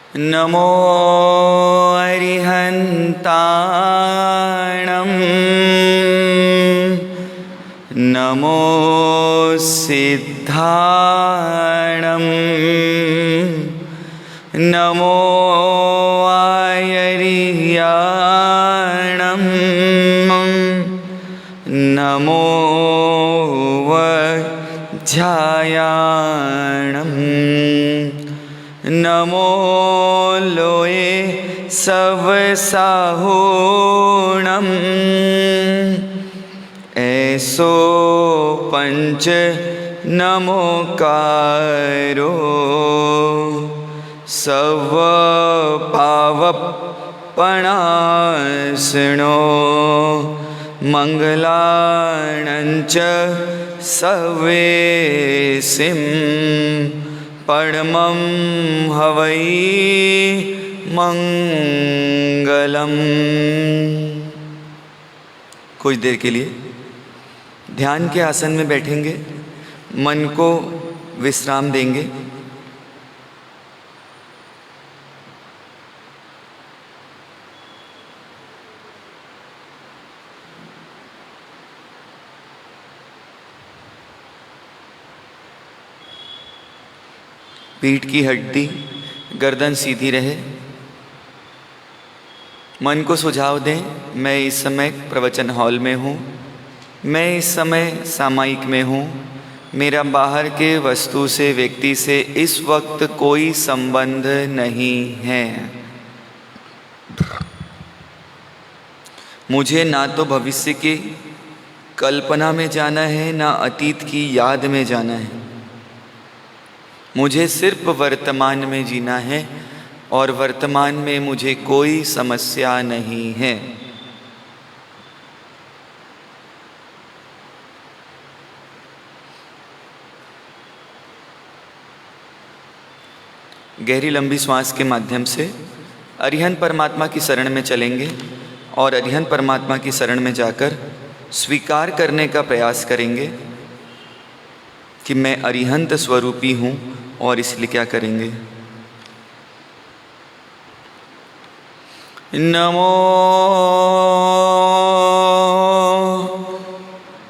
नमो अरिहन्ताणं नमो सिद्धाणं नमो आयर्याणं नमो वज्रायाणं नमो लोये सवसाहूणम् ऐसो पंच नमोकारो सव पावपणासनो मंगलाणंच सवेसिं परमं हवै मंगलम। कुछ देर के लिए ध्यान के आसन में बैठेंगे, मन को विश्राम देंगे। पीठ की हड्डी गर्दन सीधी रहे। मन को सुझाव दें, मैं इस समय प्रवचन हॉल में हूँ, मैं इस समय सामायिक में हूँ, मेरा बाहर के वस्तु से व्यक्ति से इस वक्त कोई संबंध नहीं है। मुझे ना तो भविष्य की कल्पना में जाना है, ना अतीत की याद में जाना है। मुझे सिर्फ वर्तमान में जीना है और वर्तमान में मुझे कोई समस्या नहीं है। गहरी लंबी श्वास के माध्यम से अरिहंत परमात्मा की शरण में चलेंगे और अरिहंत परमात्मा की शरण में जाकर स्वीकार करने का प्रयास करेंगे कि मैं अरिहंत स्वरूपी हूँ। और इसलिए क्या करेंगे? नमो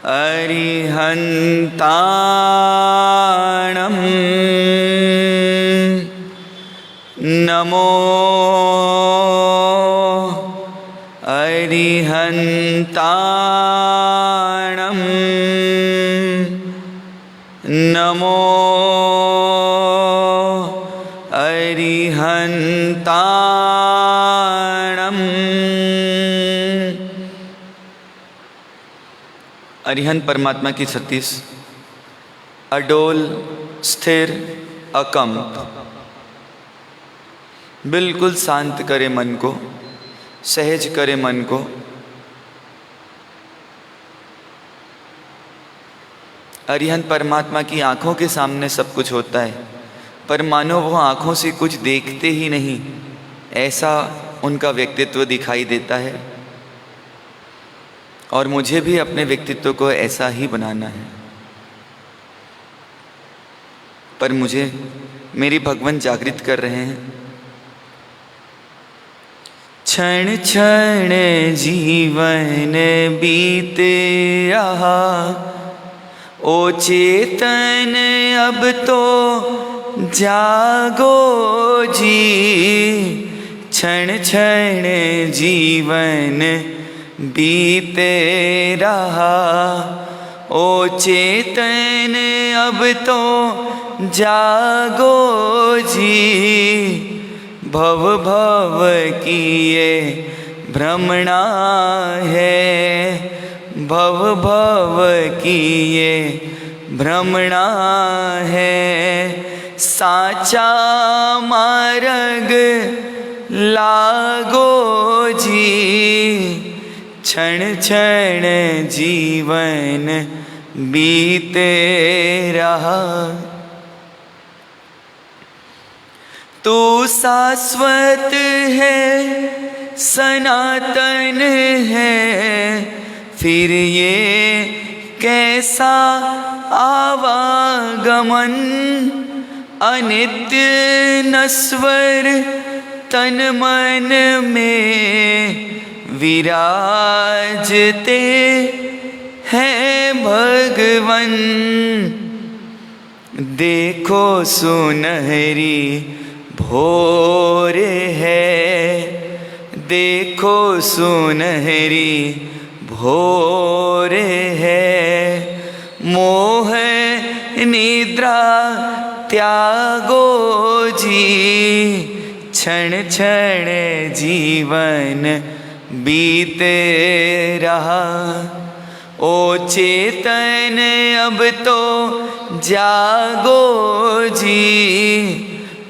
अरिहन्ताणं नमो अरिहन्ताणं नमो अरिहन्ताणं। अरिहंत परमात्मा की 36 अडोल, स्थिर, अकंप, बिल्कुल शांत करे मन को, सहज करे मन को। अरिहंत परमात्मा की आँखों के सामने सब कुछ होता है, पर मानो वो आँखों से कुछ देखते ही नहीं, ऐसा उनका व्यक्तित्व दिखाई देता है। और मुझे भी अपने व्यक्तित्व को ऐसा ही बनाना है, पर मुझे मेरी भगवान जागृत कर रहे हैं। क्षण क्षण जीवन बीते रहा, ओ चेतन अब तो जागो जी। क्षण क्षण जीवन बीते रहा, ओ चेतन अब तो जागो जी। भव भव की ये भ्रमणा है, भव भव की ये भ्रमणा है। साचा मार्ग लागो जी। क्षण क्षण जीवन बीते रहा, तू शाश्वत है, सनातन है। फिर ये कैसा आवागमन, अनित्य नश्वर तन मन में विराजते हैं भगवन। देखो सुनहरी भोर है, देखो सुनहरी भोर है। मोह निद्रा त्यागो जी, क्षण क्षण जीवन बीते रहा। ओ चेतन अब तो जागो जी,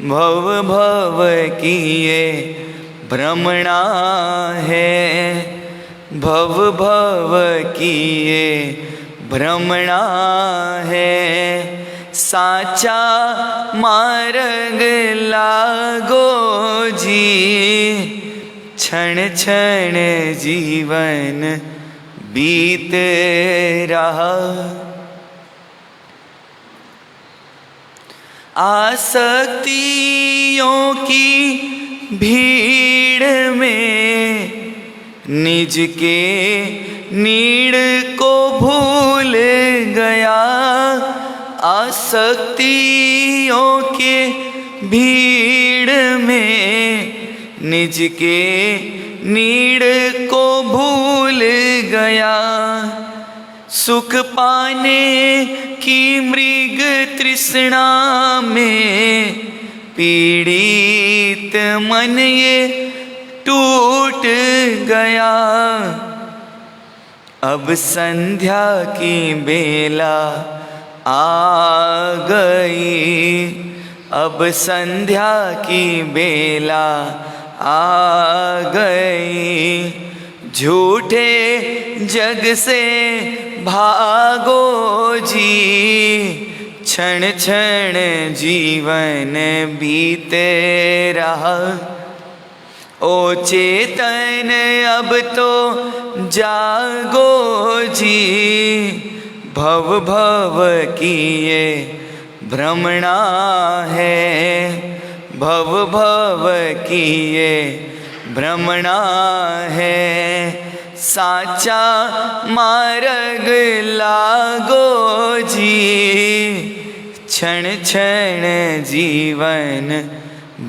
भव भव की ये भ्रमणा है, भव भव की ये भ्रमणा है। साचा मार्ग लागो जी, क्षण क्षण जीवन बीत रहा। आसक्तियों की भीड़ में निज के नीड़ को भूल गया। आसक्तियों के भीड़ में निज के नीड़ को भूल गया। सुख पाने की मृग तृष्णा में पीड़ित मन ये टूट गया। अब संध्या की बेला आ गई, अब संध्या की बेला आ गई। झूठे जग से भागो जी, क्षण क्षण जीवन बीते रहा। ओ चेतन अब तो जागो जी, भव भव की ये भ्रमणा है, भव भव की ये भ्रमणा है। साचा मार्ग लागो जी, क्षण क्षण जीवन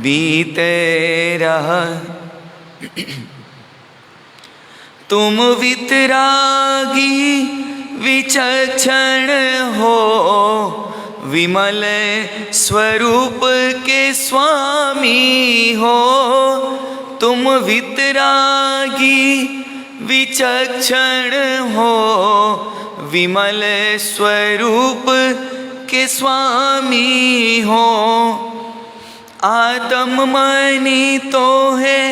बीते रहा। तुम वितरागी विचक्षण हो, विमल स्वरूप के स्वामी हो। तुम वितरागी विचक्षण हो, विमल स्वरूप के स्वामी हो। आत्ममणि तो है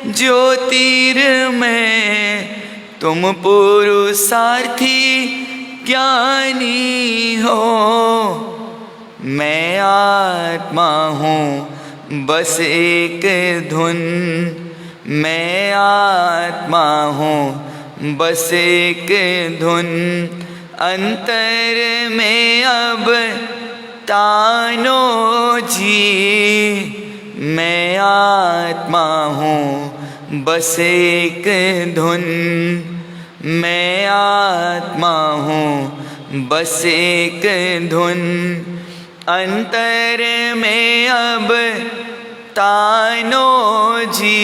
ज्योतिर्मय, तुम पुरुषार्थी ज्ञानी हो। मैं आत्मा हूँ बस एक धुन, मैं आत्मा हूँ बस एक धुन। अंतर में अब तानो जी, मैं आत्मा हूँ बस एक धुन, मैं आत्मा हूँ बस एक धुन। अंतर में अब तानो जी,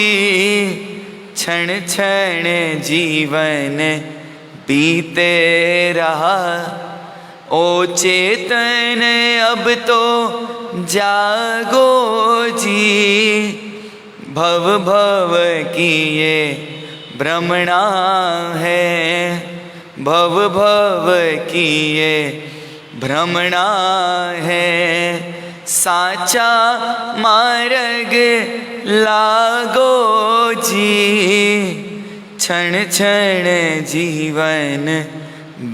क्षण क्षण जीवन बीते रहा। ओ चेतन अब तो जागो जी, भव भव की ये भ्रमणा है, भव भव की ये भ्रमणा है। साचा मार्ग लागो जी, क्षण क्षण जीवन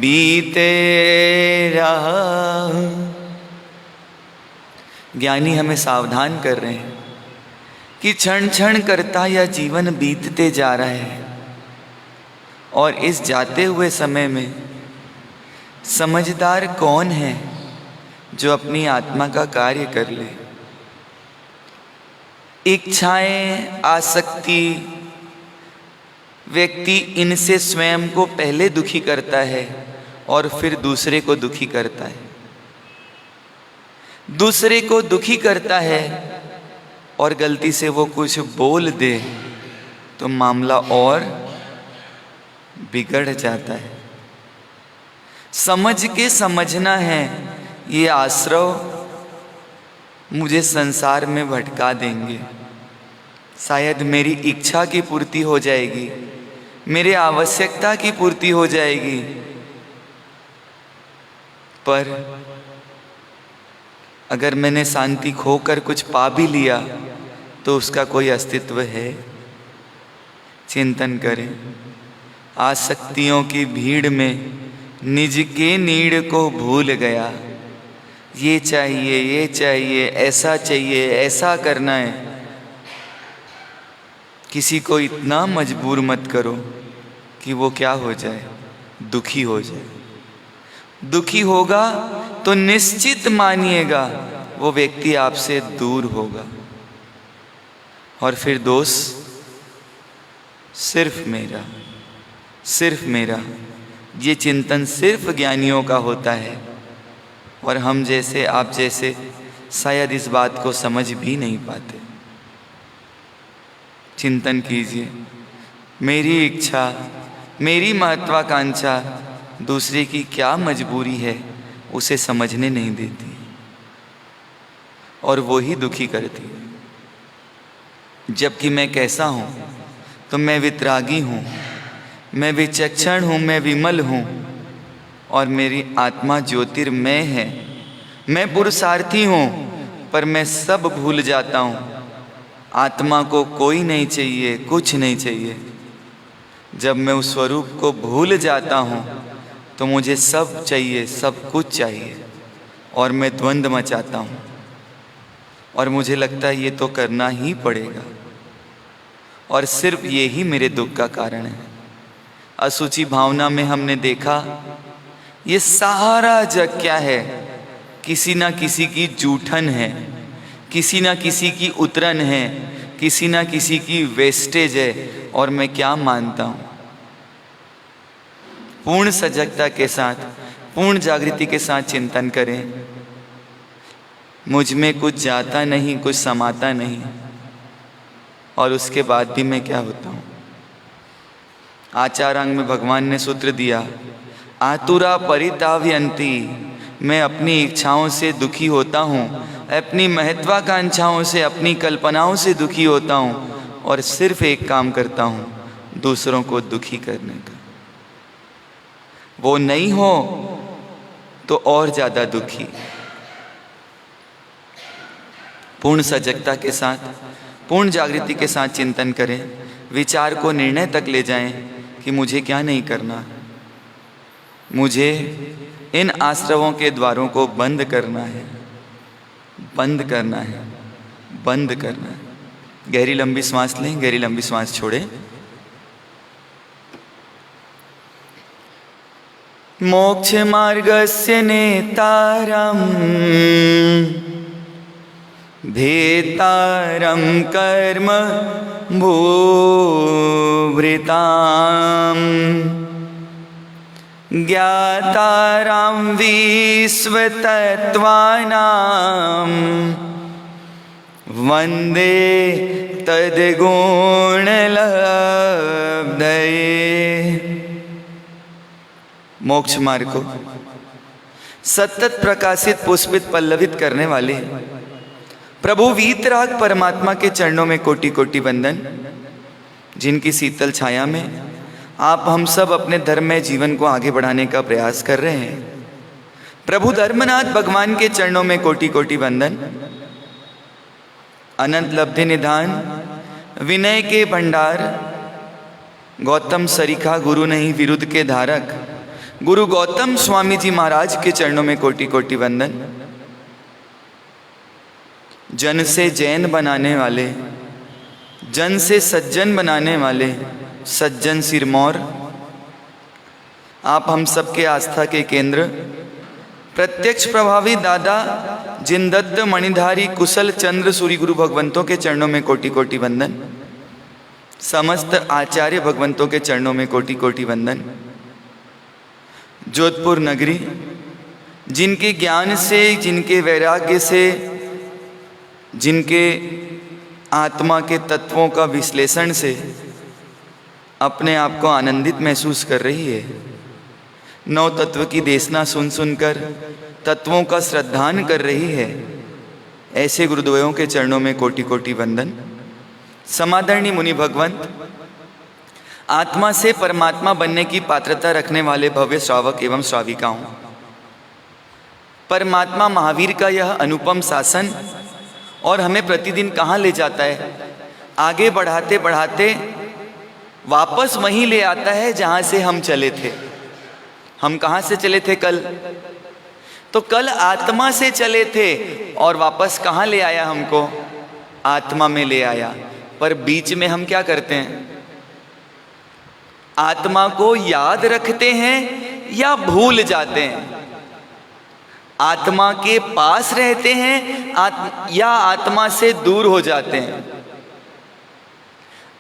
बीते रहा। ज्ञानी हमें सावधान कर रहे हैं कि क्षण क्षण करता यह जीवन बीतते जा रहा है, और इस जाते हुए समय में समझदार कौन है जो अपनी आत्मा का कार्य कर ले। इच्छाएं, आसक्ति, व्यक्ति इनसे स्वयं को पहले दुखी करता है और फिर दूसरे को दुखी करता है। दूसरे को दुखी करता है और गलती से वो कुछ बोल दे तो मामला और बिगड़ जाता है। समझ के समझना है ये आश्रव मुझे संसार में भटका देंगे। शायद मेरी इच्छा की पूर्ति हो जाएगी, मेरे आवश्यकता की पूर्ति हो जाएगी, पर अगर मैंने शांति खोकर कुछ पा भी लिया तो उसका कोई अस्तित्व है? चिंतन करें। आसक्तियों की भीड़ में निज के नीड़ को भूल गया। ये चाहिए, ऐसा चाहिए, ऐसा करना है। किसी को इतना मजबूर मत करो कि वो क्या हो जाए, दुखी हो जाए। दुखी होगा तो निश्चित मानिएगा वो व्यक्ति आपसे दूर होगा और फिर दोष सिर्फ मेरा। ये चिंतन सिर्फ ज्ञानियों का होता है और हम जैसे, आप जैसे शायद इस बात को समझ भी नहीं पाते। चिंतन कीजिए। मेरी इच्छा, मेरी महत्वाकांक्षा दूसरे की क्या मजबूरी है उसे समझने नहीं देती और वो ही दुखी करती है। जबकि मैं कैसा हूँ तो मैं वितरागी हूँ, मैं विचक्षण हूँ, मैं विमल हूँ और मेरी आत्मा ज्योतिर्मय है। मैं पुरुषार्थी हूँ पर मैं सब भूल जाता हूँ। आत्मा को कोई नहीं चाहिए, कुछ नहीं चाहिए। जब मैं उस स्वरूप को भूल जाता हूँ तो मुझे सब चाहिए, सब कुछ चाहिए और मैं द्वंद्व मचाता हूँ और मुझे लगता है ये तो करना ही पड़ेगा और सिर्फ ये ही मेरे दुख का कारण है। असुचि भावना में हमने देखा ये सारा जग क्या है, किसी ना किसी की जूठन है, किसी ना किसी की उतरन है, किसी ना किसी की वेस्टेज है और मैं क्या मानता हूँ। पूर्ण सजगता के साथ, पूर्ण जागृति के साथ चिंतन करें। मुझ में कुछ जाता नहीं, कुछ समाता नहीं और उसके बाद भी मैं क्या होता हूँ। आचारांग में भगवान ने सूत्र दिया, आतुरा परिताव्यन्ति। मैं अपनी इच्छाओं से दुखी होता हूँ, अपनी महत्वाकांक्षाओं से, अपनी कल्पनाओं से दुखी होता हूँ और सिर्फ एक काम करता हूँ, दूसरों को दुखी करने का। वो नहीं हो तो और ज़्यादा दुखी। पूर्ण सजगता के साथ, पूर्ण जागृति के साथ चिंतन करें। विचार को निर्णय तक ले जाएं कि मुझे क्या नहीं करना। मुझे इन आश्रवों के द्वारों को बंद करना है, बंद करना है, बंद करना है। गहरी लंबी सांस लें, गहरी लंबी सांस छोड़ें। मोक्ष मार्गस्य नेतारं भेतारं कर्म भूभृतां ज्ञातारां विश्वतत्त्वानां वन्दे तद्गुणलब्धये। मोक्ष मार्ग को सतत प्रकाशित, पुष्पित, पल्लवित करने वाले प्रभु वीतराग परमात्मा के चरणों में कोटि कोटि वंदन। जिनकी शीतल छाया में आप हम सब अपने धर्ममय जीवन को आगे बढ़ाने का प्रयास कर रहे हैं। प्रभु धर्मनाथ भगवान के चरणों में कोटि कोटि वंदन। अनंत लब्धि निधान, विनय के भंडार, गौतम सरीखा गुरु नहीं विरुद्ध के धारक गुरु गौतम स्वामी जी महाराज के चरणों में कोटि कोटि वंदन। जन से जैन बनाने वाले, जन से सज्जन बनाने वाले सज्जन सिरमौर, आप हम सबके आस्था के केंद्र, प्रत्यक्ष प्रभावी दादा जिनदत्त मणिधारी कुशल चंद्र सूरी गुरु भगवंतों के चरणों में कोटि कोटि वंदन। समस्त आचार्य भगवंतों के चरणों में कोटि कोटि वंदन। जोधपुर नगरी, जिनके ज्ञान से, जिनके वैराग्य से, जिनके आत्मा के तत्वों का विश्लेषण से अपने आप को आनंदित महसूस कर रही है, नौ तत्व की देशना सुन सुनकर तत्वों का श्रद्धान कर रही है, ऐसे गुरुद्वयों के चरणों में कोटि कोटि वंदन। समादरणीय मुनि भगवंत, आत्मा से परमात्मा बनने की पात्रता रखने वाले भव्य श्रावक एवं श्राविकाओं, परमात्मा महावीर का यह अनुपम शासन और हमें प्रतिदिन कहाँ ले जाता है, आगे बढ़ाते बढ़ाते वापस वहीं ले आता है जहाँ से हम चले थे। हम कहाँ से चले थे कल? तो कल आत्मा से चले थे और वापस कहाँ ले आया हमको? आत्मा में ले आया। पर बीच में हम क्या करते हैं? आत्मा को याद रखते हैं या भूल जाते हैं? आत्मा के पास रहते हैं या आत्मा से दूर हो जाते हैं?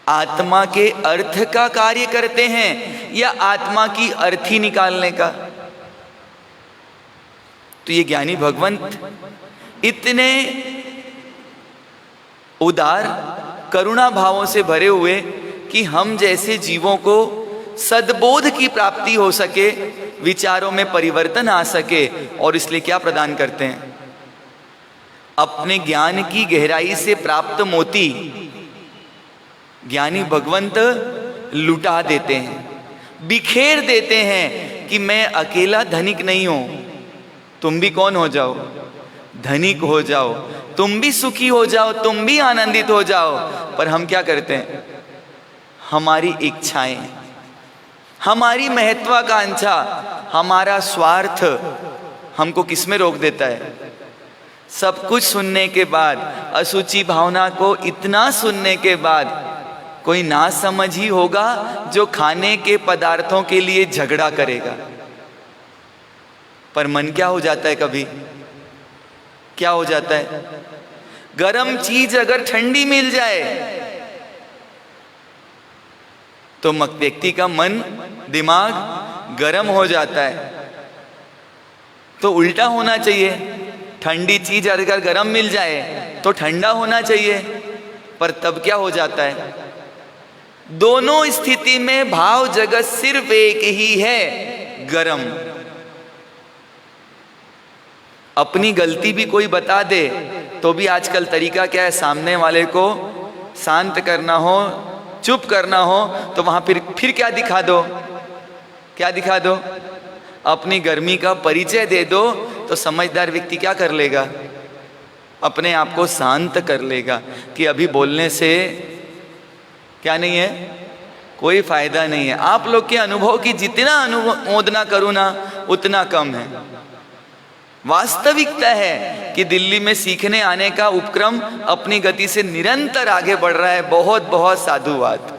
आत्मा के अर्थ का कार्य करते हैं या आत्मा की अर्थी निकालने का? तो ये ज्ञानी भगवंत इतने उदार करुणा भावों से भरे हुए कि हम जैसे जीवों को सद्बोध की प्राप्ति हो सके, विचारों में परिवर्तन आ सके, और इसलिए क्या प्रदान करते हैं? अपने ज्ञान की गहराई से प्राप्त मोती ज्ञानी भगवंत लुटा देते हैं, बिखेर देते हैं कि मैं अकेला धनिक नहीं हूं, तुम भी कौन हो जाओ? धनिक हो जाओ, तुम भी सुखी हो जाओ, तुम भी आनंदित हो जाओ। पर हम क्या करते हैं? हमारी इच्छाएं, हमारी महत्वाकांक्षा, हमारा स्वार्थ हमको किस में रोक देता है? सब कुछ सुनने के बाद, असुचि भावना को इतना सुनने के बाद, कोई ना समझ ही होगा जो खाने के पदार्थों के लिए झगड़ा करेगा। पर मन क्या हो जाता है? कभी क्या हो जाता है? गरम चीज अगर ठंडी मिल जाए तो व्यक्ति का मन, दिमाग गरम हो जाता है। तो उल्टा होना चाहिए, ठंडी चीज अगर गरम मिल जाए तो ठंडा होना चाहिए। पर तब क्या हो जाता है? दोनों स्थिति में भाव जगत सिर्फ एक ही है, गरम। अपनी गलती भी कोई बता दे तो भी आजकल तरीका क्या है? सामने वाले को शांत करना हो, चुप करना हो, तो वहां फिर क्या दिखा दो? क्या दिखा दो? अपनी गर्मी का परिचय दे दो। तो समझदार व्यक्ति क्या कर लेगा? अपने आप को शांत कर लेगा कि अभी बोलने से क्या नहीं है, कोई फायदा नहीं है। आप लोग के अनुभव की जितना अनुमोदना करूं ना उतना कम है। वास्तविकता है कि दिल्ली में सीखने आने का उपक्रम अपनी गति से निरंतर आगे बढ़ रहा है। बहुत बहुत साधुवाद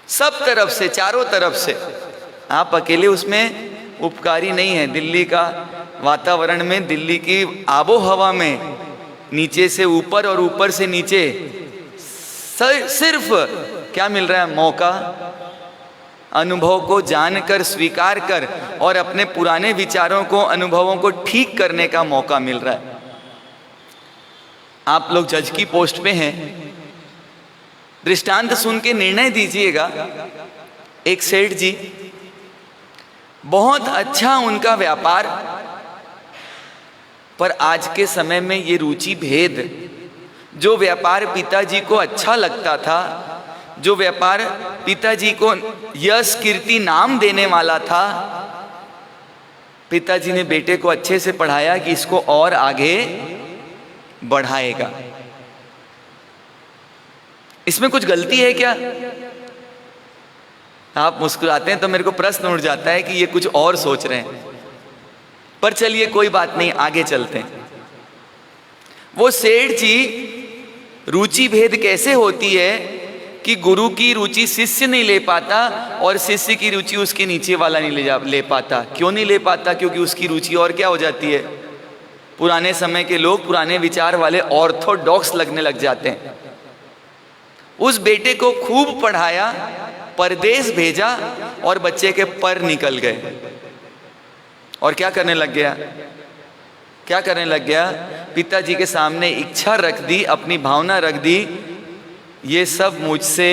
सब तरफ से, चारों तरफ से। आप अकेले उसमें उपकारी नहीं है। दिल्ली का वातावरण में, दिल्ली की आबो हवा में नीचे से ऊपर और ऊपर से नीचे सिर्फ क्या मिल रहा है? मौका। अनुभव को जानकर, स्वीकार कर और अपने पुराने विचारों को, अनुभवों को ठीक करने का मौका मिल रहा है। आप लोग जज की पोस्ट पे हैं, दृष्टांत सुन के निर्णय दीजिएगा। एक सेठ जी, बहुत अच्छा उनका व्यापार, पर आज के समय में ये रुचि भेद, जो व्यापार पिताजी को अच्छा लगता था, जो व्यापार पिताजी को यश कीर्ति नाम देने वाला था, पिताजी ने बेटे को अच्छे से पढ़ाया कि इसको और आगे बढ़ाएगा। इसमें कुछ गलती है क्या? आप मुस्कुराते हैं तो मेरे को प्रश्न उठ जाता है कि ये कुछ और सोच रहे हैं। पर चलिए कोई बात नहीं, आगे चलते हैं। वो सेठ जी, रुचि भेद कैसे होती है कि गुरु की रुचि शिष्य नहीं ले पाता और शिष्य की रुचि उसके नीचे वाला नहीं ले पाता। क्यों नहीं ले पाता? क्योंकि उसकी रुचि और क्या हो जाती है? पुराने समय के लोग, पुराने विचार वाले ऑर्थोडॉक्स लगने लग जाते हैं। उस बेटे को खूब पढ़ाया, परदेश भेजा और बच्चे के पर निकल गए। और क्या करने लग गया? क्या करने लग गया? पिताजी के सामने इच्छा रख दी, अपनी भावना रख दी, ये सब मुझसे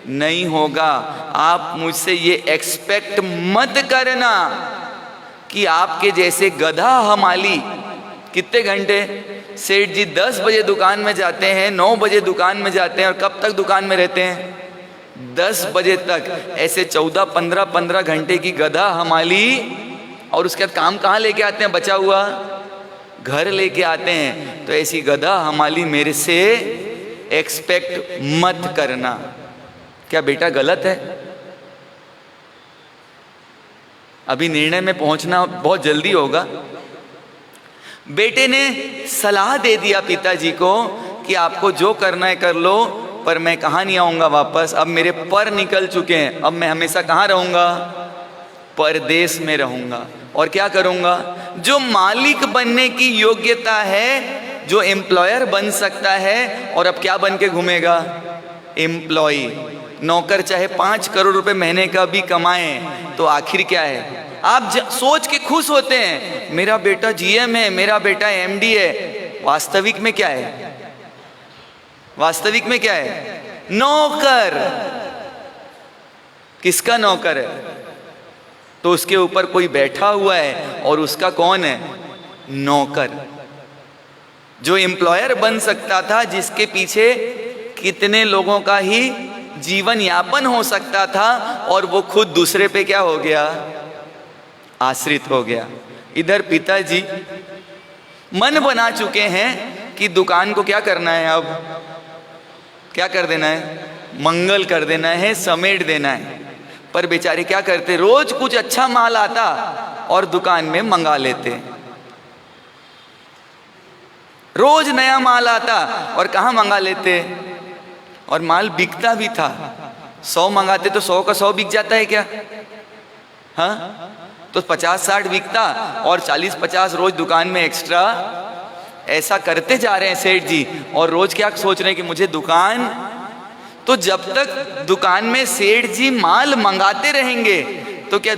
नहीं होगा। आप मुझसे ये एक्सपेक्ट मत करना कि आपके जैसे गधा हमाली कितने घंटे, सेठ जी 10 बजे दुकान में जाते हैं, 9 बजे दुकान में जाते हैं, और कब तक दुकान में रहते हैं? 10 बजे तक। ऐसे 14-15 घंटे की गधा हमाली, और उसके बाद काम कहाँ लेके आते हैं? बचा हुआ घर लेके आते हैं। तो ऐसी गधा हमाली मेरे से एक्सपेक्ट मत करना। क्या बेटा गलत है? अभी निर्णय में पहुंचना बहुत जल्दी होगा। बेटे ने सलाह दे दिया पिताजी को कि आपको जो करना है कर लो, पर मैं कहाँ नहीं आऊँगा वापस। अब मेरे पर निकल चुके हैं, अब मैं हमेशा कहाँ रहूँगा? परदेश में रहूँगा। और क्या करूँगा? जो मालिक बनने की योग्यता है, जो एम्प्लॉयर बन सकता है, और अब क्या बन के घूमेगा? एम्प्लॉई। नौकर चाहे 5 करोड़ रुपए महीने का भी कमाए तो आखिर क्या है? आप सोच के खुश होते हैं, मेरा बेटा जीएम है, मेरा बेटा एमडी है। वास्तविक में क्या है? वास्तविक में क्या है? नौकर। किसका नौकर है? तो उसके ऊपर कोई बैठा हुआ है, और उसका कौन है? नौकर। जो एम्प्लॉयर बन सकता था, जिसके पीछे कितने लोगों का ही जीवन यापन हो सकता था, और वो खुद दूसरे पे क्या हो गया? आश्रित हो गया। इधर पिताजी मन बना चुके हैं कि दुकान को क्या करना है, अब क्या कर देना है? मंगल कर देना है, समेट देना है। पर बेचारे क्या करते? रोज कुछ अच्छा माल आता और दुकान में मंगा लेते। रोज नया माल आता और कहाँ मंगा लेते? और माल बिकता भी था। 100 मंगाते तो 100 का 100 बिक जाता है क्या? हाँ, तो 50-60 बिकता, और 40-50 रोज दुकान में एक्स्ट्रा। ऐसा करते जा रहे हैं सेठ जी, और रोज क्या सोच रहे हैं कि मुझे दुकान। तो जब तक दुकान में सेठ जी माल मंगाते रहेंगे, तो क्या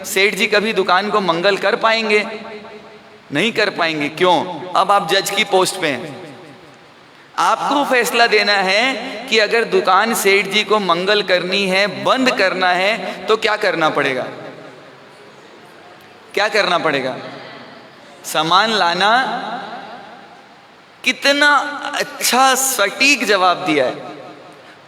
सेठ जी कभी दुकान को मंगल कर पाएंगे? नहीं कर पाएंगे। क्यों? अब आप जज की पोस्ट पे हैं। आपको फैसला देना है कि अगर दुकान सेठ जी को मंगल करनी है, बंद करना है, तो क्या करना पड़ेगा? क्या करना पड़ेगा? सामान लाना। कितना अच्छा सटीक जवाब दिया है।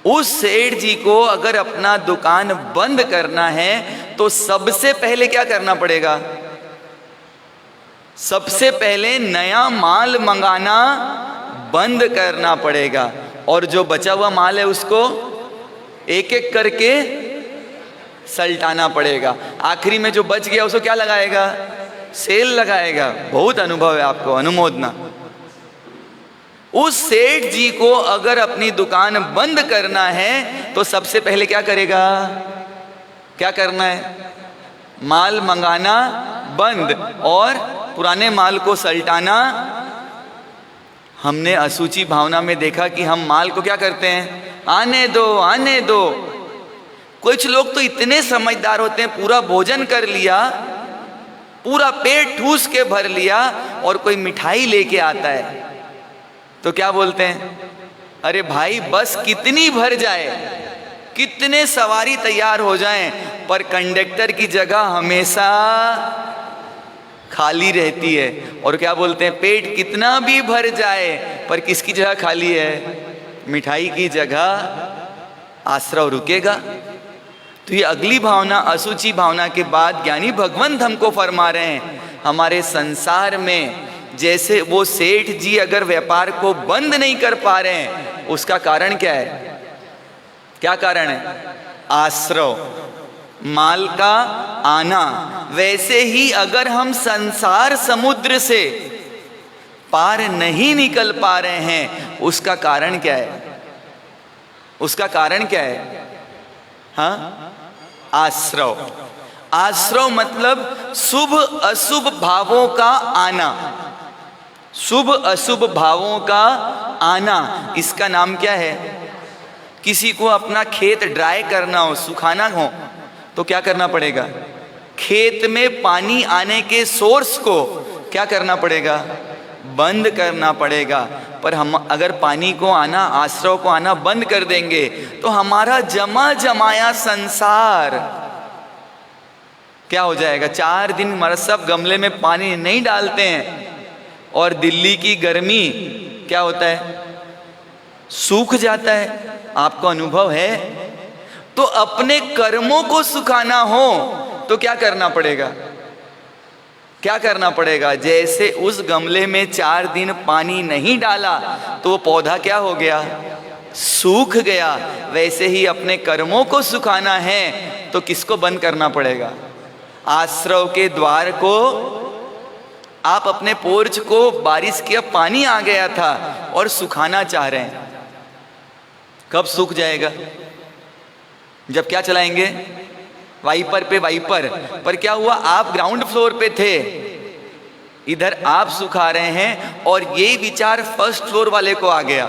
उस सेठ जी को अगर अपना दुकान बंद करना है, तो सबसे पहले क्या करना पड़ेगा? सबसे पहले नया माल मंगाना बंद करना पड़ेगा, और जो बचा हुआ माल है उसको एक एक करके सल्टाना पड़ेगा। आखिरी में जो बच गया उसको क्या लगाएगा? सेल लगाएगा। बहुत अनुभव है आपको, अनुमोदना। उस सेठ जी को अगर अपनी दुकान बंद करना है, तो सबसे पहले क्या करेगा? क्या करना है? माल मंगाना बंद और पुराने माल को सल्टाना। हमने असुचि भावना में देखा कि हम माल को क्या करते हैं? आने दो, आने दो। कुछ लोग तो इतने समझदार होते हैं, पूरा भोजन कर लिया, पूरा पेट ठूस के भर लिया, और कोई मिठाई लेके आता है तो क्या बोलते हैं? अरे भाई बस कितनी भर जाए, कितने सवारी तैयार हो जाएं, पर कंडक्टर की जगह हमेशा खाली रहती है। और क्या बोलते हैं? पेट कितना भी भर जाए, पर किसकी जगह खाली है? मिठाई की जगह आश्रव रुकेगा। तो ये अगली भावना, असुचि भावना के बाद ज्ञानी भगवंत हमको फरमा रहे हैं, हमारे संसार में जैसे वो सेठ जी अगर व्यापार को बंद नहीं कर पा रहे हैं, उसका कारण क्या है? क्या कारण है? आश्रव, माल का आना। वैसे ही अगर हम संसार समुद्र से पार नहीं निकल पा रहे हैं, उसका कारण क्या है? उसका कारण क्या है? हाँ, आश्रव। आश्रव मतलब शुभ अशुभ भावों का आना, शुभ अशुभ भावों का आना, इसका नाम क्या है? किसी को अपना खेत ड्राई करना हो, सुखाना हो, तो क्या करना पड़ेगा? खेत में पानी आने के सोर्स को क्या करना पड़ेगा? बंद करना पड़ेगा। पर हम अगर पानी को आना, आश्रव को आना बंद कर देंगे तो हमारा जमा जमाया संसार क्या हो जाएगा? 4 दिन हमारा सब गमले में पानी नहीं डालते हैं और दिल्ली की गर्मी क्या होता है? सूख जाता है। आपको अनुभव है? तो अपने कर्मों को सुखाना हो तो क्या करना पड़ेगा? क्या करना पड़ेगा? जैसे उस गमले में 4 दिन पानी नहीं डाला तो वो पौधा क्या हो गया? सूख गया। वैसे ही अपने कर्मों को सुखाना है तो किसको बंद करना पड़ेगा? आश्रव के द्वार को। आप अपने पोर्च को, बारिश का पानी आ गया था और सुखाना चाह रहे हैं, कब सूख जाएगा? जब क्या चलाएंगे? वाइपर पे वाइपर। पर क्या हुआ? आप ग्राउंड फ्लोर पे थे, इधर आप सुखा रहे हैं और ये विचार फर्स्ट फ्लोर वाले को आ गया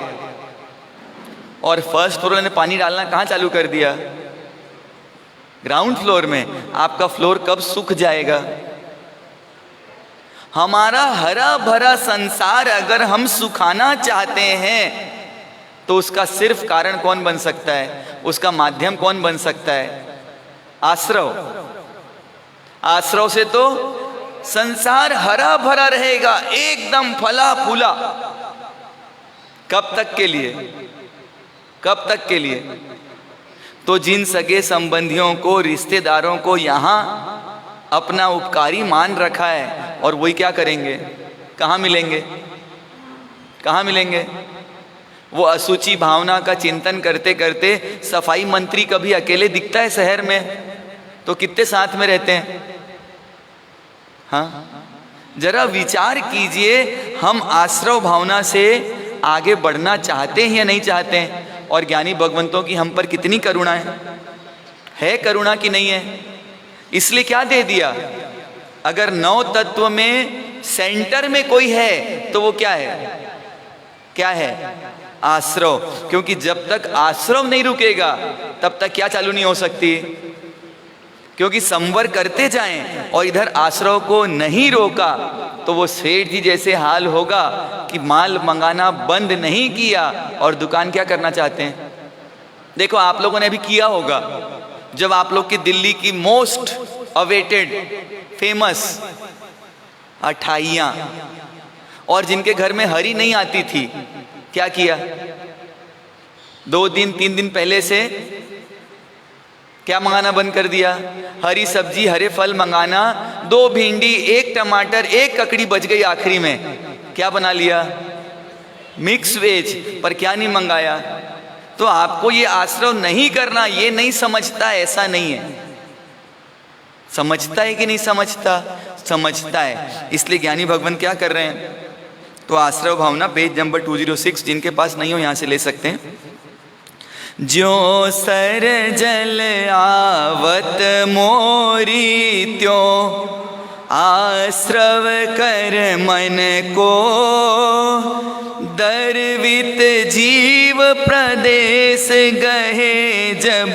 और फर्स्ट फ्लोर ने पानी डालना कहाँ चालू कर दिया? ग्राउंड फ्लोर में। आपका फ्लोर कब सूख जाएगा? हमारा हरा भरा संसार अगर हम सुखाना चाहते हैं तो उसका सिर्फ कारण कौन बन सकता है? उसका माध्यम कौन बन सकता है? आश्रव। आश्रव से तो संसार हरा भरा रहेगा, एकदम फला फूला। कब तक के लिए? कब तक के लिए? तो जिन सगे संबंधियों को, रिश्तेदारों को यहाँ अपना उपकारी मान रखा है, और वही क्या करेंगे? कहाँ मिलेंगे? कहाँ मिलेंगे? वो अशुचि भावना का चिंतन करते करते सफाई मंत्री कभी अकेले दिखता है शहर में? तो कितने साथ में रहते हैं? हाँ, जरा विचार कीजिए, हम आश्रव भावना से आगे बढ़ना चाहते हैं या नहीं चाहते हैं? और ज्ञानी भगवंतों की हम पर कितनी करुणा है करुणा की नहीं है? इसलिए क्या दे दिया? अगर 9 तत्व में सेंटर में कोई है तो वो क्या है? क्या है? आश्रव। क्योंकि जब तक आश्रव नहीं रुकेगा तब तक क्या चालू नहीं हो सकती? क्योंकि संवर करते जाएं और इधर आश्रव को नहीं रोका तो वो सेठ जी जैसे हाल होगा कि माल मंगाना बंद नहीं किया और दुकान क्या करना चाहते हैं। देखो, आप लोगों ने अभी किया होगा, जब आप लोग की दिल्ली की मोस्ट अवेटेड फेमस मिठाइयाँ, और जिनके घर में हरी नहीं आती थी, क्या किया? 2 दिन 3 दिन पहले से क्या मंगाना बंद कर दिया? हरी सब्जी, हरे फल मंगाना। 2 भिंडी, 1 टमाटर, 1 ककड़ी बच गई। आखिरी में क्या बना लिया? Mix veg. पर क्या नहीं मंगाया? तो आपको ये आश्रव नहीं करना, ये नहीं समझता, ऐसा नहीं है। समझता है कि नहीं समझता? समझता है। इसलिए ज्ञानी भगवान क्या कर रहे हैं? तो आश्रव भावना पेज नंबर 206, जिनके पास नहीं हो यहाँ से ले सकते हैं। ज्यो सर जल आवत मोरी त्यो आश्रव कर मन को, दर्वित जीव प्रदेश गहे जब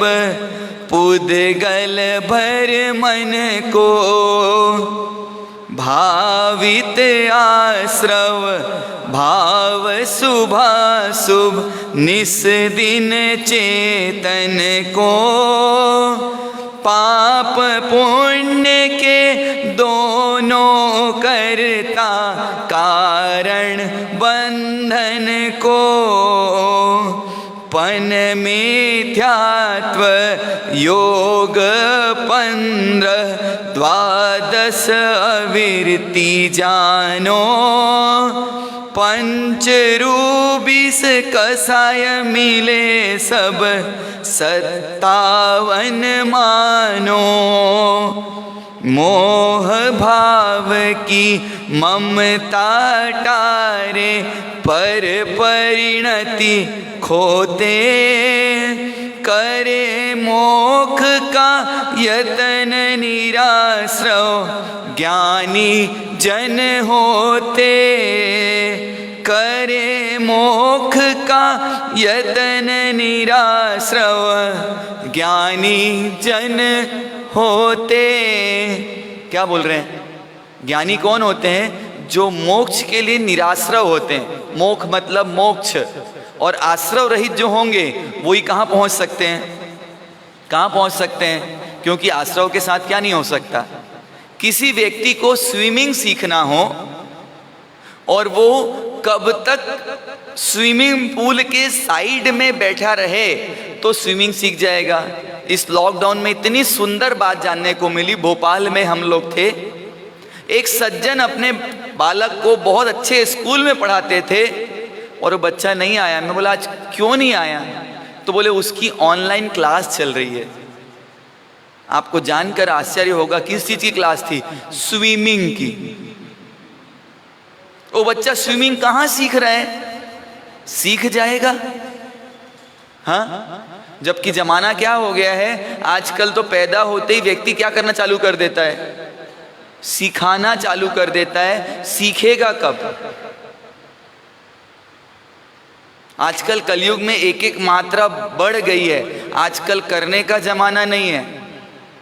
पुद्गल भर मन को, भावित आश्रव भाव शुभाशुभ निस दिन चेतन को, पाप पुण्य के दोनों करता कारण बंधन को, पन मिथ्यात्व योग 15 द्वादश अविरति जानो, पंच रूबीस कसाय मिले सब 57 मानो, मोह भाव की ममता टारे पर परिणति खोते, करे मोक्ष का यतन निराश्रव, ज्ञानी जन होते। करे मोक्ष का यतन निराश्रव, ज्ञानी जन होते। क्या बोल रहे हैं? ज्ञानी कौन होते हैं? जो मोक्ष के लिए निराश्रव होते हैं। मोक्ष मतलब मोक्ष, और आश्रव रहित जो होंगे वही कहाँ पहुँच सकते हैं? कहाँ पहुँच सकते हैं? क्योंकि आश्रव के साथ क्या नहीं हो सकता। किसी व्यक्ति को स्विमिंग सीखना हो और वो कब तक स्विमिंग पूल के साइड में बैठा रहे तो स्विमिंग सीख जाएगा। इस लॉकडाउन में इतनी सुंदर बात जानने को मिली। भोपाल में हम लोग थे, एक सज्जन अपने बालक को बहुत अच्छे स्कूल में पढ़ाते थे और वो बच्चा नहीं आया। मैं बोला आज क्यों नहीं आया? तो बोले उसकी ऑनलाइन क्लास चल रही है। आपको जानकर आश्चर्य होगा किस चीज की क्लास थी? स्विमिंग की। वो बच्चा स्विमिंग कहाँ सीख रहा है? सीख जाएगा। हाँ, जबकि जमाना क्या हो गया है, आजकल तो पैदा होते ही व्यक्ति क्या करना चालू कर देता है? सिखाना चालू कर देता है। सीखेगा कब? आजकल कलयुग में एक एक मात्रा बढ़ गई है। आजकल करने का जमाना नहीं है,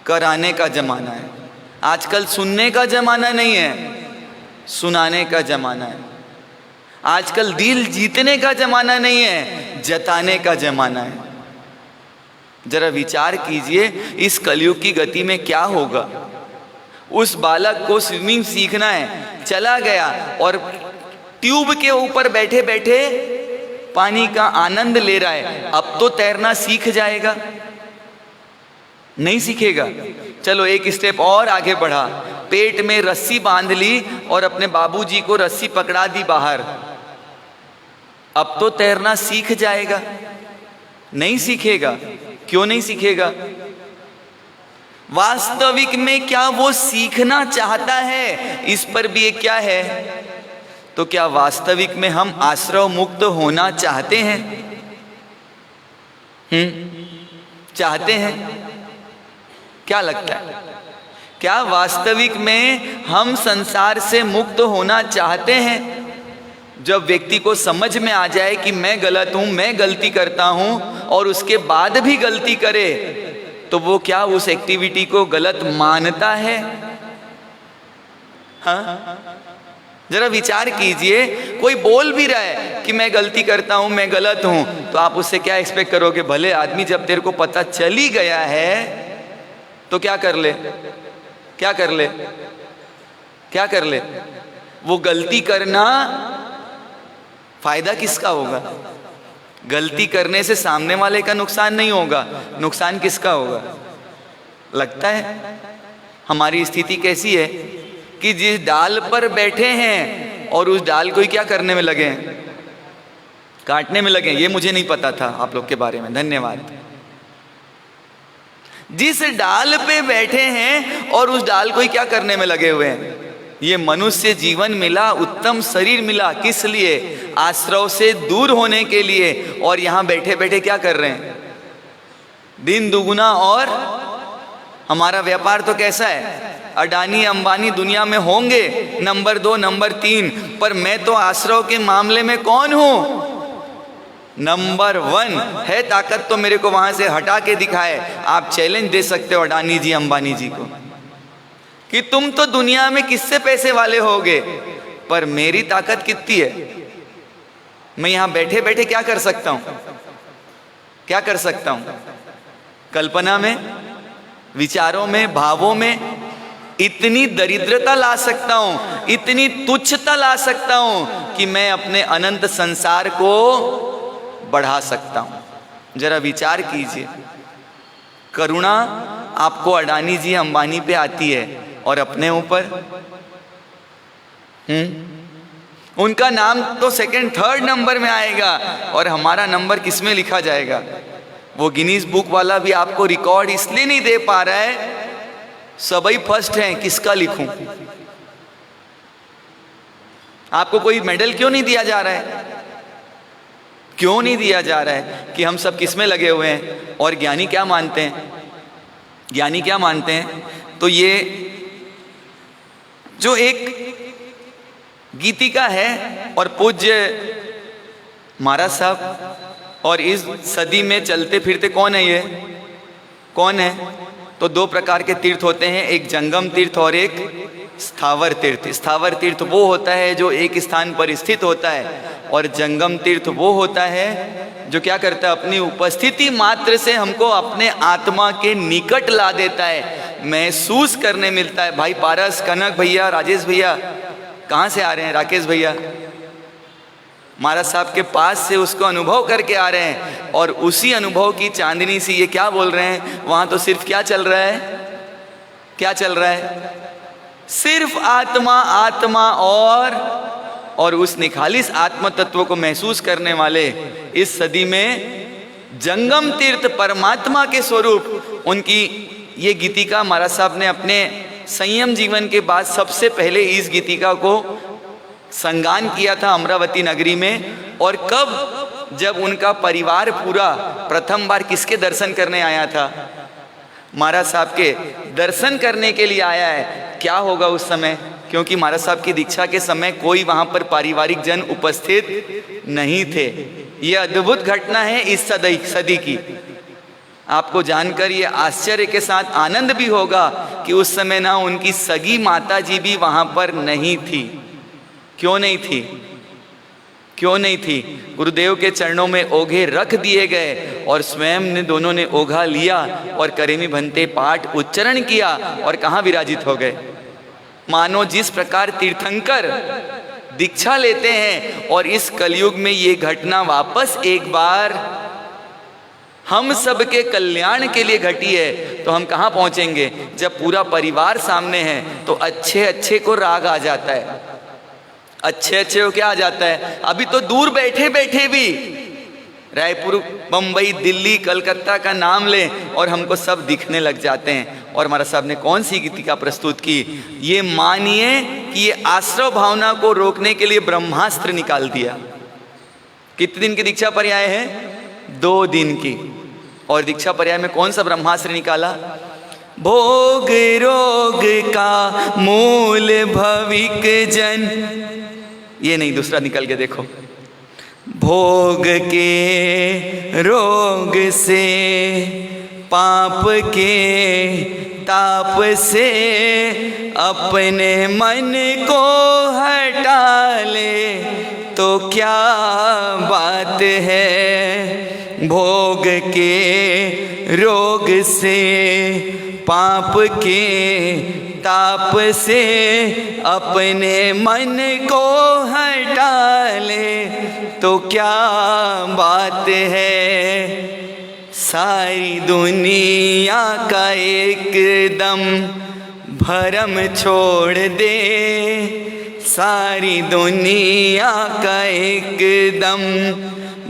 कराने का जमाना है। आजकल सुनने का जमाना नहीं है, सुनाने का जमाना है। आजकल दिल जीतने का जमाना नहीं है, जताने का जमाना है। जरा विचार कीजिए इस कलयुग की गति में क्या होगा। उस बालक को स्विमिंग सीखना है, चला गया और ट्यूब के ऊपर बैठे बैठे पानी का आनंद ले रहा है। अब तो तैरना सीख जाएगा? नहीं सीखेगा। चलो एक स्टेप और आगे बढ़ा, पेट में रस्सी बांध ली और अपने बाबूजी को रस्सी पकड़ा दी बाहर। अब तो तैरना सीख जाएगा? नहीं सीखेगा। क्यों नहीं सीखेगा? वास्तविक में क्या वो सीखना चाहता है? इस पर भी एक क्या है, तो क्या वास्तविक में हम आश्रव मुक्त होना चाहते हैं? चाहते हैं? क्या लगता है? क्या वास्तविक में हम संसार से मुक्त होना चाहते हैं? जब व्यक्ति को समझ में आ जाए कि मैं गलत हूं, मैं गलती करता हूं, और उसके बाद भी गलती करे, तो वो क्या उस एक्टिविटी को गलत मानता है? हाँ, जरा विचार कीजिए। कोई बोल भी रहा है कि मैं गलती करता हूं, मैं गलत हूं, तो आप उससे क्या एक्सपेक्ट करोगे? भले आदमी, जब तेरे को पता चली गया है तो क्या कर ले? क्या कर ले? क्या कर ले? वो गलती करना फायदा किसका होगा? गलती करने से सामने वाले का नुकसान नहीं होगा, नुकसान किसका होगा? लगता है हमारी स्थिति कैसी है कि जिस डाल पर बैठे हैं और उस डाल को ही क्या करने में लगे हैं? काटने में लगे। ये मुझे नहीं पता था आप लोग के बारे में, धन्यवाद। जिस डाल पे बैठे हैं और उस डाल को ही क्या करने में लगे हुए हैं। ये मनुष्य जीवन मिला, उत्तम शरीर मिला, किस लिए? आश्रव से दूर होने के लिए। और यहां बैठे बैठे क्या कर रहे हैं? दिन दुगुना। और हमारा व्यापार तो कैसा है? अडानी अंबानी दुनिया में होंगे नंबर 2 नंबर 3, पर मैं तो आश्रव के मामले में कौन हूं? नंबर 1 है। ताकत तो मेरे को वहां से हटा के दिखाए। आप चैलेंज दे सकते हो अडानी जी अंबानी जी को कि तुम तो दुनिया में किससे पैसे वाले होगे, पर मेरी ताकत कितनी है? मैं यहां बैठे बैठे क्या कर सकता हूं? क्या कर सकता हूं? कल्पना में, विचारों में, भावों में इतनी दरिद्रता ला सकता हूं, इतनी तुच्छता ला सकता हूं कि मैं अपने अनंत संसार को बढ़ा सकता हूं। जरा विचार कीजिए। करुणा आपको अडानी जी अंबानी पे आती है और अपने ऊपर उनका नाम तो 2nd 3rd नंबर में आएगा और हमारा नंबर किस में लिखा जाएगा? वो गिनीज बुक वाला भी आपको रिकॉर्ड इसलिए नहीं दे पा रहा है, सबई फर्स्ट हैं, किसका लिखूं? आपको कोई मेडल क्यों नहीं दिया जा रहा है? क्यों नहीं दिया जा रहा है कि हम सब किस में लगे हुए हैं। और ज्ञानी क्या मानते हैं, ज्ञानी क्या मानते हैं, तो ये जो एक गीतिका है और पूज्य महाराज साहब, और इस सदी में चलते फिरते कौन है, ये कौन है, तो दो प्रकार के तीर्थ होते हैं, एक जंगम तीर्थ और एक स्थावर तीर्थ। स्थावर तीर्थ वो होता है जो एक स्थान पर स्थित होता है, और जंगम तीर्थ वो होता है जो क्या करता है, अपनी उपस्थिति मात्र से हमको अपने आत्मा के निकट ला देता है, महसूस करने मिलता है। भाई पारस, कनक भैया, राजेश भैया कहाँ से आ रहे हैं, राकेश भैया, महाराज साहब के पास से उसको अनुभव करके आ रहे हैं, और उसी अनुभव की चांदनी से ये क्या बोल रहे हैं, वहाँ तो सिर्फ क्या चल रहा है, क्या चल रहा है, सिर्फ आत्मा, आत्मा और उस निखालिस आत्म तत्व को महसूस करने वाले इस सदी में जंगम तीर्थ परमात्मा के स्वरूप, उनकी ये गीतिका महाराज साहब ने अपने संयम जीवन के बाद सबसे पहले इस गीतिका को संगान किया था अमरावती नगरी में। और कब, जब उनका परिवार पूरा प्रथम बार किसके दर्शन करने आया था, महाराज साहब के दर्शन करने के लिए आया है। क्या होगा उस समय, क्योंकि महाराज साहब की दीक्षा के समय कोई वहाँ पर पारिवारिक जन उपस्थित नहीं थे। ये अद्भुत घटना है इस सदी की। आपको जानकर ये आश्चर्य के साथ आनंद भी होगा कि उस समय ना उनकी सगी माता जी भी वहाँ पर नहीं थी। क्यों नहीं थी, क्यों नहीं थी? गुरुदेव के चरणों में ओघे रख दिए गए और स्वयं ने दोनों ने ओघा लिया और करेमी भंते पाठ उच्चारण किया और कहाँ विराजित हो गए। मानो जिस प्रकार तीर्थंकर दीक्षा लेते हैं और इस कलयुग में ये घटना वापस एक बार हम सबके कल्याण के लिए घटी है, तो हम कहाँ पहुँचेंगे? जब पूरा परिवार सामने है तो अच्छे अच्छे को राग आ जाता है, अच्छे अच्छे को क्या आ जाता है। अभी तो दूर बैठे बैठे भी रायपुर, बम्बई, दिल्ली, कलकत्ता का नाम लें और हमको सब दिखने लग जाते हैं। और महाराज साहब ने कौन सी गीतिका प्रस्तुत की, ये मानिए कि ये आश्रव भावना को रोकने के लिए ब्रह्मास्त्र निकाल दिया। कितने दिन की दीक्षा पर्याय है? 2 दिन की। और दीक्षा पर्याय में कौन सा ब्रह्मास्त्र निकाला? भोग रोग का मूल भविक जन, ये नहीं, दूसरा निकल के देखो। भोग के रोग से, पाप के ताप से अपने मन को हटा ले तो क्या बात है। भोग के रोग से, पाप के ताप से अपने मन को हटा ले तो क्या बात है। सारी दुनिया का एकदम भरम छोड़ दे, सारी दुनिया का एकदम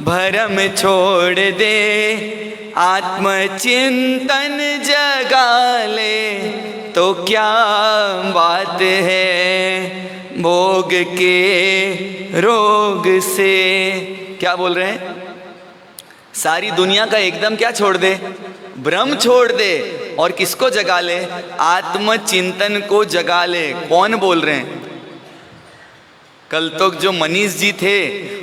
भरम छोड़ दे, आत्मचिंतन जगा ले तो क्या बात है। भोग के रोग से, क्या बोल रहे हैं? सारी दुनिया का एकदम क्या छोड़ दे? भ्रम छोड़ दे। और किसको जगा ले? आत्मचिंतन को जगा ले। कौन बोल रहे हैं? कल तो जो मनीष जी थे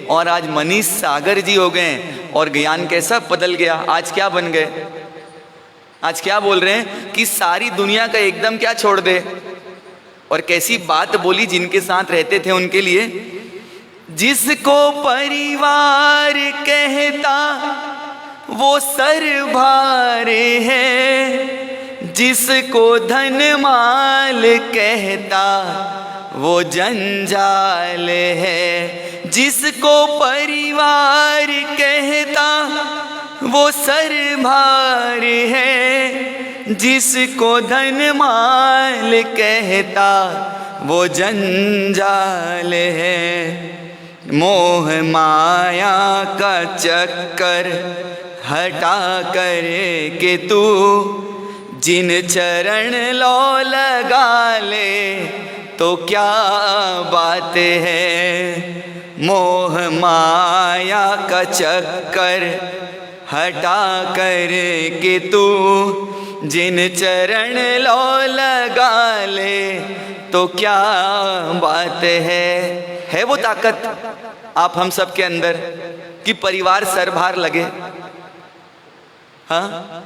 और आज मनीष सागर जी हो गए, और ज्ञान कैसा बदल गया। आज क्या बन गए? आज क्या बोल रहे हैं कि सारी दुनिया का एकदम क्या छोड़ दे। और कैसी बात बोली जिनके साथ रहते थे उनके लिए। जिसको परिवार कहता वो सरभार है, जिसको धन माल कहता वो जंजाल है। जिसको परिवार कहता वो सरभार है, जिसको धन माल कहता वो जंजाल है। मोह माया का चक्कर हटा कर के तू जिन चरण लो लगा ले तो क्या बात है। मोह माया का चक्कर हटा कर के तू जिन चरण लो लगा ले तो क्या बात है वो ताकत आप हम सब के अंदर कि परिवार सरभार लगे। हाँ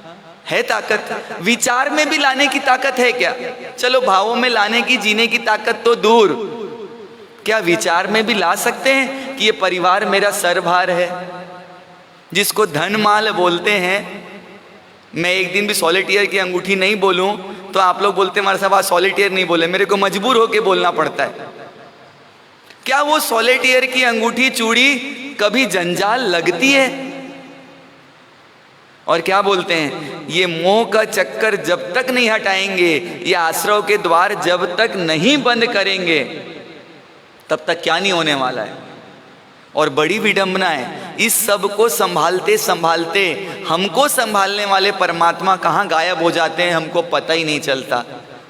है ताकत, विचार में भी लाने की ताकत है क्या? चलो भावों में लाने की, जीने की ताकत तो दूर, क्या विचार में भी ला सकते हैं कि ये परिवार मेरा सरभार है? जिसको धन माल बोलते हैं, मैं एक दिन भी सॉलिटेयर की अंगूठी नहीं बोलूं तो आप लोग बोलते हैं हमारे साहब आज सॉलिटेयर नहीं बोले, मेरे को मजबूर होके बोलना पड़ता है। क्या वो सॉलिटेयर की अंगूठी चूड़ी कभी जंजाल लगती है? और क्या बोलते हैं, ये मोह का चक्कर जब तक नहीं हटाएंगे, ये आश्रव के द्वार जब तक नहीं बंद करेंगे, तब तक क्या नहीं होने वाला है। और बड़ी विडंबना है, इस सब को संभालते संभालते हमको संभालने वाले परमात्मा कहाँ गायब हो जाते हैं, हमको पता ही नहीं चलता।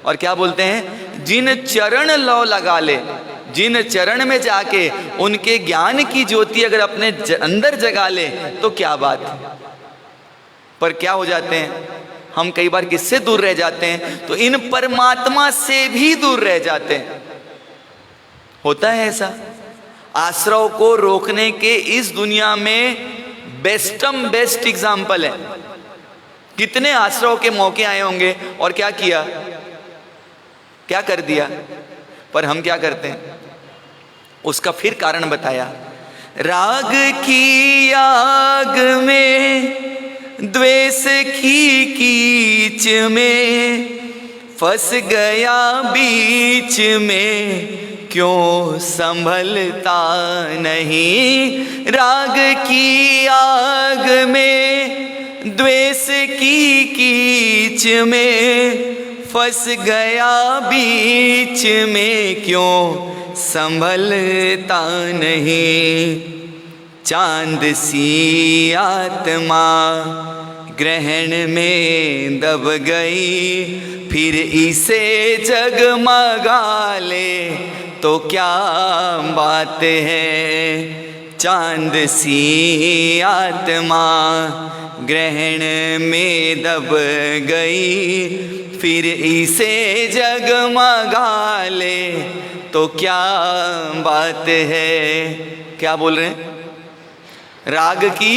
और क्या बोलते हैं, जिन चरण लो लगा ले, जिन चरण में जाके उनके ज्ञान की ज्योति अगर अपने अंदर जगा ले तो क्या बात है। पर क्या हो जाते हैं हम, कई बार किससे दूर रह जाते हैं, तो इन परमात्मा से भी दूर रह जाते हैं। होता है ऐसा। आश्रव को रोकने के इस दुनिया में बेस्ट एग्जाम्पल है। कितने आश्रव के मौके आए होंगे और क्या किया, क्या कर दिया। पर हम क्या करते हैं, उसका फिर कारण बताया। राग की आग में, द्वेष की कीच में, फंस गया बीच में, क्यों संभलता नहीं। राग की आग में, द्वेष की कीच में, फंस गया बीच में, क्यों संभलता नहीं। चांद सी आत्मा ग्रहण में दब गई, फिर इसे जगमगा ले तो क्या बात है। चांद सी आत्मा ग्रहण में दब गई, फिर इसे जगमगा ले तो क्या बात है। क्या बोल रहे हैं, राग की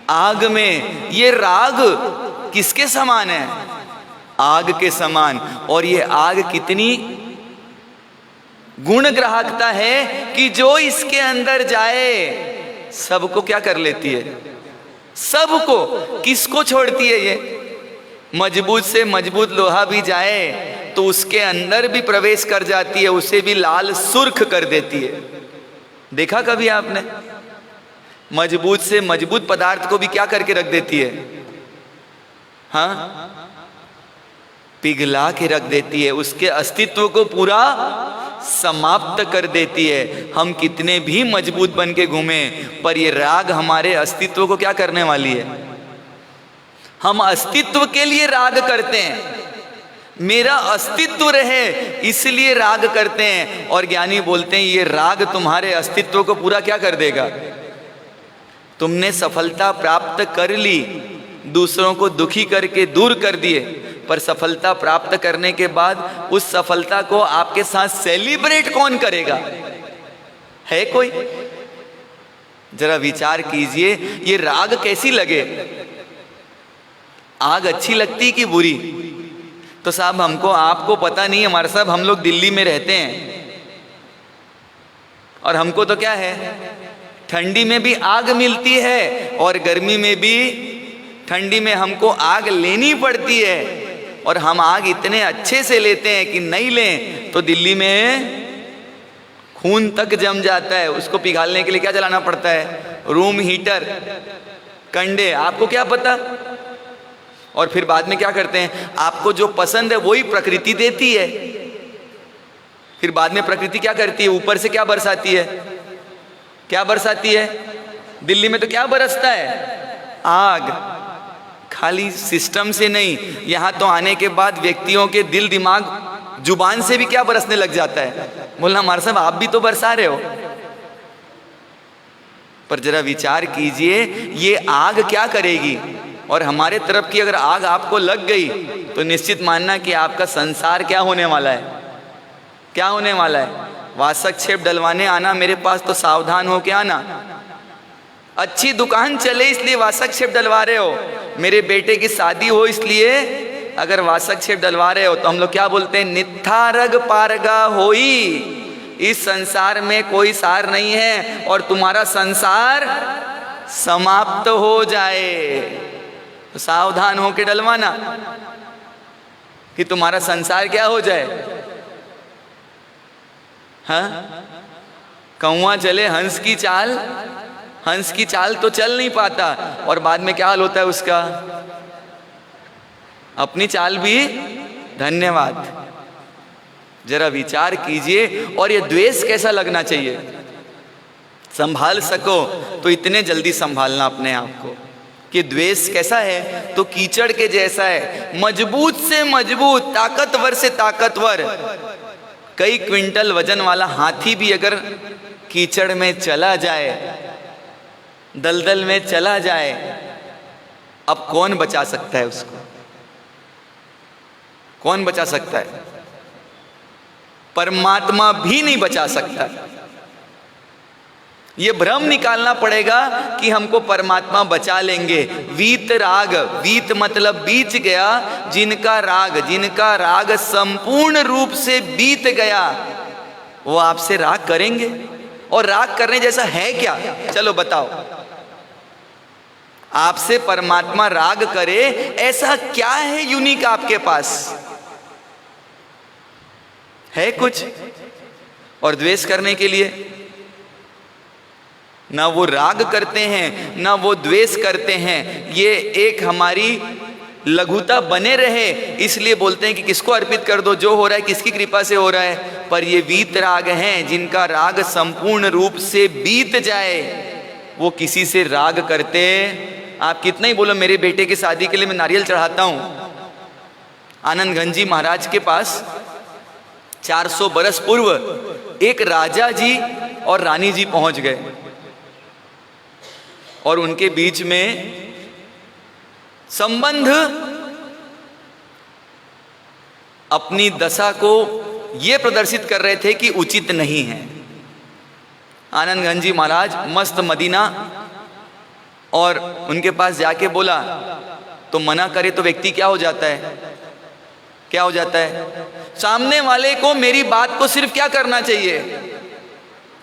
आग में। ये राग किसके समान है, आग के समान। और ये आग कितनी गुण ग्राहकता है कि जो इसके अंदर जाए सबको क्या कर लेती है, सबको। किसको छोड़ती है ये, मजबूत से मजबूत लोहा भी जाए तो उसके अंदर भी प्रवेश कर जाती है, उसे भी लाल सुर्ख कर देती है। देखा कभी आपने, मजबूत से मजबूत पदार्थ को भी क्या करके रख देती है, हाँ पिघला के रख देती है, उसके अस्तित्व को पूरा समाप्त कर देती है। हम कितने भी मजबूत बन के घूमें, पर ये राग हमारे अस्तित्व को क्या करने वाली है। हम अस्तित्व के लिए राग करते हैं, मेरा अस्तित्व रहे इसलिए राग करते हैं। और ज्ञानी बोलते हैं ये राग तुम्हारे अस्तित्व को पूरा क्या कर देगा। तुमने सफलता प्राप्त कर ली, दूसरों को दुखी करके दूर कर दिए, पर सफलता प्राप्त करने के बाद उस सफलता को आपके साथ सेलिब्रेट कौन करेगा, है कोई। जरा विचार कीजिए, ये राग कैसी लगे। आग अच्छी लगती कि बुरी। तो साहब हमको आपको पता नहीं, हमारे साहब हम लोग दिल्ली में रहते हैं और हमको तो क्या है, ठंडी में भी आग मिलती है और गर्मी में भी। ठंडी में हमको आग लेनी पड़ती है और हम आग इतने अच्छे से लेते हैं कि नहीं लें तो दिल्ली में खून तक जम जाता है। उसको पिघालने के लिए क्या जलाना पड़ता है, रूम हीटर, कंडे, आपको क्या पता। और फिर बाद में क्या करते हैं, आपको जो पसंद है वही प्रकृति देती है। फिर बाद में प्रकृति क्या करती है, ऊपर से क्या बरसाती है, क्या बरसाती है। दिल्ली में तो क्या बरसता है, आग। खाली सिस्टम से नहीं, यहाँ तो आने के बाद व्यक्तियों के दिल दिमाग जुबान से भी क्या बरसने लग जाता है। बोलना हमारे साहब आप भी तो बरसा रहे हो। पर जरा विचार कीजिए ये आग क्या करेगी। और हमारे तरफ की अगर आग आपको लग गई तो निश्चित मानना कि आपका संसार क्या होने वाला है, क्या होने वाला है। वासक्षेप डलवाने आना मेरे पास तो सावधान हो के आना। अच्छी दुकान चले इसलिए वासक्षेप डलवा रहे हो, मेरे बेटे की शादी हो इसलिए अगर वासक्षेप डलवा रहे हो तो हम लोग क्या बोलते हैं, नित्थारग पारगा होई। इस संसार में कोई सार नहीं है और तुम्हारा संसार समाप्त हो जाए। तो सावधान होके डलवाना कि तुम्हारा संसार क्या हो जाए। हाँ, कौवा चले हंस की चाल, हंस की चाल तो चल नहीं पाता और बाद में क्या हाल होता है उसका, अपनी चाल भी धन्यवाद। जरा विचार कीजिए। और ये द्वेष कैसा लगना चाहिए, संभाल सको तो इतने जल्दी संभालना अपने आप को कि द्वेष कैसा है तो कीचड़ के जैसा है, मजबूत से मजबूत, ताकतवर से ताकतवर। कई क्विंटल वजन वाला हाथी भी अगर कीचड़ में चला जाए, दलदल में चला जाए, अब कौन बचा सकता है उसको, कौन बचा सकता है। परमात्मा भी नहीं बचा सकता। ये भ्रम निकालना पड़ेगा कि हमको परमात्मा बचा लेंगे। वीत राग, वीत मतलब बीत गया, जिनका राग संपूर्ण रूप से बीत गया वो आपसे राग करेंगे। और राग करने जैसा है क्या, चलो बताओ। आपसे परमात्मा राग करे ऐसा क्या है यूनिक आपके पास, है कुछ। और द्वेष करने के लिए ना वो राग करते हैं ना वो द्वेष करते हैं। ये एक हमारी लघुता बने रहे इसलिए बोलते हैं कि किसको अर्पित कर दो, जो हो रहा है किसकी कृपा से हो रहा है। पर ये वीत राग हैं, जिनका राग संपूर्ण रूप से बीत जाए वो किसी से राग करते। आप कितना ही बोलो मेरे बेटे की शादी के लिए मैं नारियल चढ़ाता हूँ। आनंद घन जी महाराज के पास 400 बरस पूर्व एक राजा जी और रानी जी पहुंच गए और उनके बीच में संबंध अपनी दशा को ये प्रदर्शित कर रहे थे कि उचित नहीं है। आनंद घन जी महाराज मस्त मदीना और उनके पास जाके बोला तो मना करे तो व्यक्ति क्या हो जाता है, क्या हो जाता है। सामने वाले को मेरी बात को सिर्फ क्या करना चाहिए,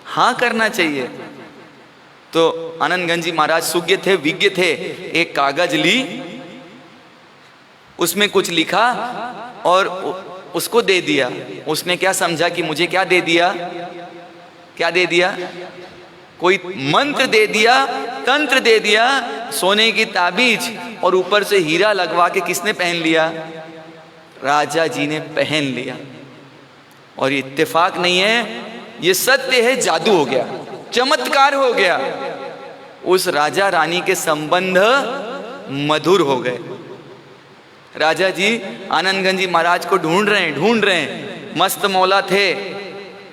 हाँ करना चाहिए। तो आनंद घन जी महाराज सुज्ञ थे, विज्ञ थे। एक कागज ली, उसमें कुछ लिखा और उसको दे दिया। उसने क्या समझा कि मुझे क्या दे दिया, क्या दे दिया, कोई मंत्र दे दिया, तंत्र दे दिया, सोने की ताबीज और ऊपर से हीरा लगवा के किसने पहन लिया, राजा जी ने पहन लिया। और ये इत्तेफाक नहीं है, ये सत्य है, जादू हो गया, चमत्कार हो गया। उस राजा रानी के संबंध मधुर हो गए। राजा जी आनंद घन जी महाराज को ढूंढ रहे हैं, मस्त मौला थे,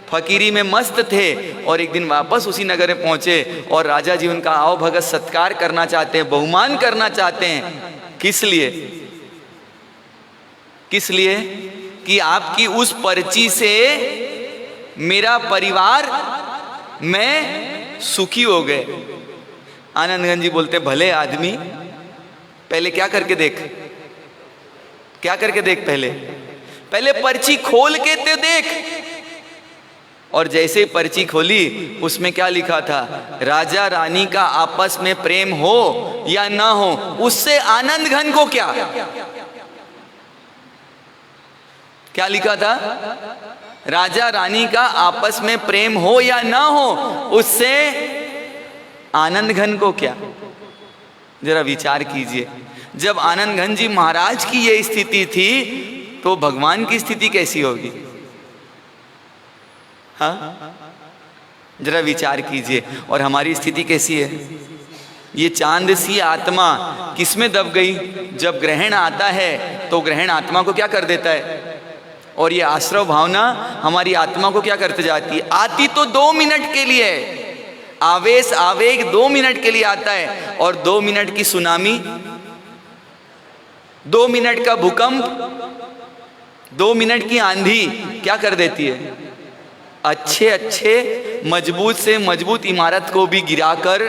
फकीरी में मस्त थे। और एक दिन वापस उसी नगर में पहुंचे और राजा जी उनका आओ भगत सत्कार करना चाहते हैं, बहुमान करना चाहते हैं। किस लिए, किस लिए कि आपकी उस पर्ची से मेरा परिवार मैं सुखी हो गए। आनंद घन जी बोलते भले आदमी, पहले क्या करके देख, क्या करके देख, पहले पर्ची खोल के तो देख। और जैसे पर्ची खोली उसमें क्या लिखा था, राजा रानी का आपस में प्रेम हो या ना हो उससे आनंद घन को क्या, क्या लिखा था, राजा रानी का आपस में प्रेम हो या ना हो उससे आनंद घन को क्या। जरा विचार कीजिए, जब आनंद घन जी महाराज की ये स्थिति थी तो भगवान की स्थिति कैसी होगी। हाँ, जरा विचार कीजिए। और हमारी स्थिति कैसी है, ये चांद सी आत्मा किसमें दब गई। जब ग्रहण आता है तो ग्रहण आत्मा को क्या कर देता है, और ये आश्रव भावना हमारी आत्मा को क्या करते जाती है। आती तो 2 मिनट के लिए, आवेश आवेग 2 मिनट के लिए आता है और 2 मिनट की सुनामी, 2 मिनट का भूकंप, 2 मिनट की आंधी क्या कर देती है? अच्छे अच्छे मजबूत से मजबूत इमारत को भी गिराकर।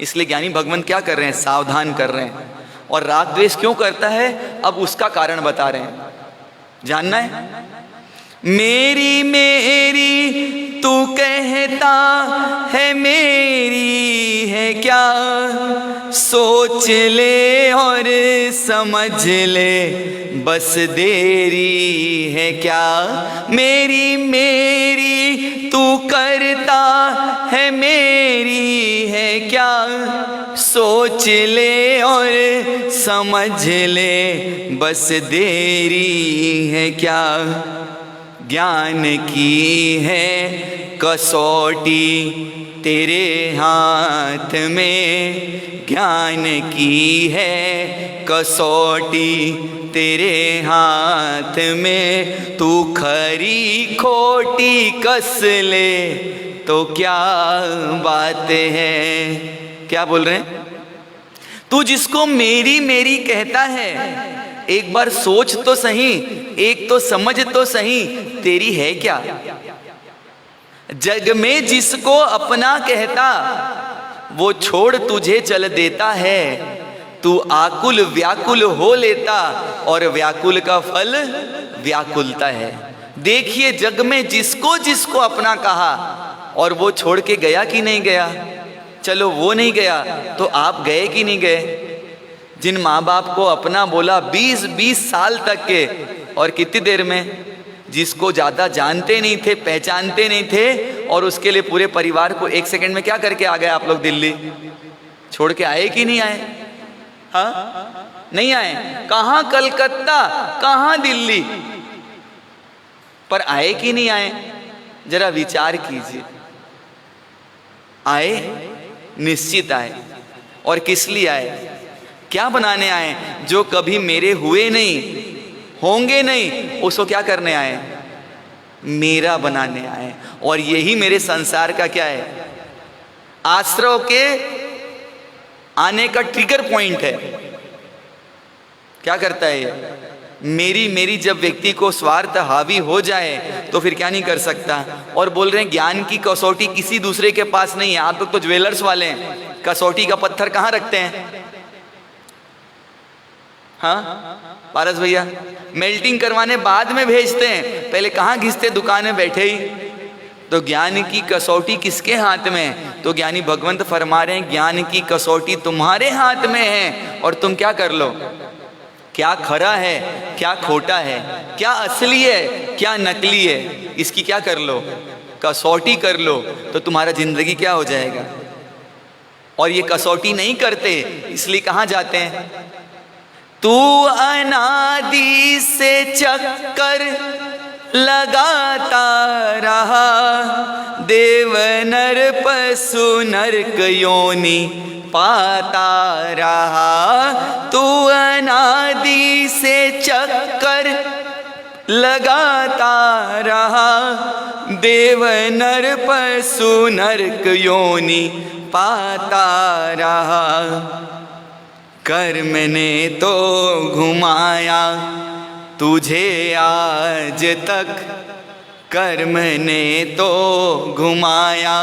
इसलिए ज्ञानी भगवंत क्या कर रहे हैं? सावधान कर रहे हैं। और राग द्वेष क्यों करता है, अब उसका कारण बता रहे हैं। जानना है? मेरी मेरी तू कहता है, मेरी है क्या? सोच ले और समझ ले, बस देरी है क्या? मेरी मेरी तू करता है, मेरी है क्या? सोच ले और समझ ले, बस देरी है क्या? ज्ञान की है कसौटी तेरे हाथ में, ज्ञान की है कसौटी तेरे हाथ में। तू खरी खोटी कस ले तो क्या बात है? क्या बोल रहे हैं? तू जिसको मेरी मेरी कहता है, एक बार सोच तो सही, एक तो समझ तो सही, तेरी है क्या? जग में जिसको अपना कहता, वो छोड़ तुझे चल देता है। तू आकुल व्याकुल हो लेता और व्याकुल का फल व्याकुलता है। देखिए जग में जिसको जिसको अपना कहा और वो छोड़ के गया कि नहीं गया? चलो वो नहीं गया तो आप गए कि नहीं गए? जिन माँ बाप को अपना बोला 20-20 साल तक के, और कितनी देर में, जिसको ज़्यादा जानते नहीं थे, पहचानते नहीं थे, और उसके लिए पूरे परिवार को 1 सेकंड में क्या करके आ गए आप लोग? दिल्ली छोड़ के आए कि नहीं आए? हाँ, नहीं आए। कहाँ कलकत्ता, कहाँ दिल्ली, पर आए कि नहीं आए? जरा विचार कीजिए। आए, निश्चित आए। और किस लिए आए? क्या बनाने आए? जो कभी मेरे हुए नहीं, होंगे नहीं, उसको क्या करने आए? मेरा बनाने आए। और यही मेरे संसार का क्या है? आश्रव के आने का ट्रिगर पॉइंट है। क्या करता है ये? मेरी मेरी जब व्यक्ति को स्वार्थ हावी हो जाए तो फिर क्या नहीं कर सकता। और बोल रहे हैं ज्ञान की कसौटी किसी दूसरे के पास नहीं है। आप लोग तो ज्वेलर्स वाले हैं, कसौटी का पत्थर कहाँ रखते हैं? हाँ पारस भैया, मेल्टिंग करवाने बाद में भेजते हैं, पहले कहाँ घिसते? दुकान में बैठे ही। तो ज्ञान की कसौटी किसके हाथ में है? तो ज्ञानी भगवंत फरमा रहे हैं ज्ञान की कसौटी तुम्हारे हाथ में है, और तुम क्या कर लो? क्या खरा है, क्या खोटा है, क्या असली है, क्या नकली है, इसकी क्या कर लो? कसौटी कर लो, तो तुम्हारा जिंदगी क्या हो जाएगा। और ये कसौटी नहीं करते, इसलिए कहाँ जाते हैं? तू अनादि से चक्कर लगाता रहा, देव नर पशु नरक योनि पाता रहा। तू अनादि से चक्कर लगाता रहा, देव नर पशु नरक योनि पाता रहा। कर्म ने तो घुमाया तुझे आज तक, कर्म ने तो घुमाया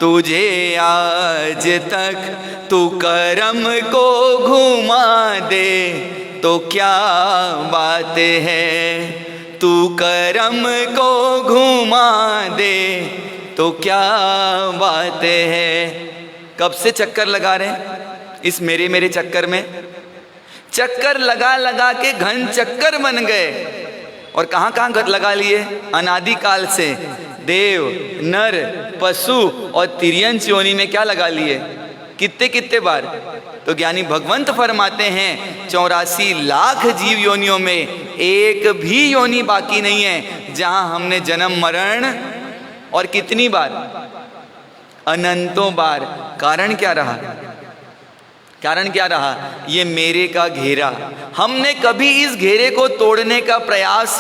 तुझे आज तक। तू कर्म को घुमा दे तो क्या बात है? तू कर्म को घुमा दे तो क्या बात है? कब से चक्कर लगा रहे हैं इस मेरे मेरे चक्कर में? चक्कर लगा लगा के घन चक्कर बन गए। और कहाँ कहाँ लगा लिए? अनादिकाल से देव नर पशु और तिर्यंच योनि में क्या लगा लिए? कितने कितने बार? तो ज्ञानी भगवंत फरमाते हैं 84 लाख जीव योनियों में एक भी योनि बाकी नहीं है जहां हमने जन्म मरण, और कितनी बार? अनंतों बार। कारण क्या रहा? कारण क्या रहा? ये मेरे का घेरा। हमने कभी इस घेरे को तोड़ने का प्रयास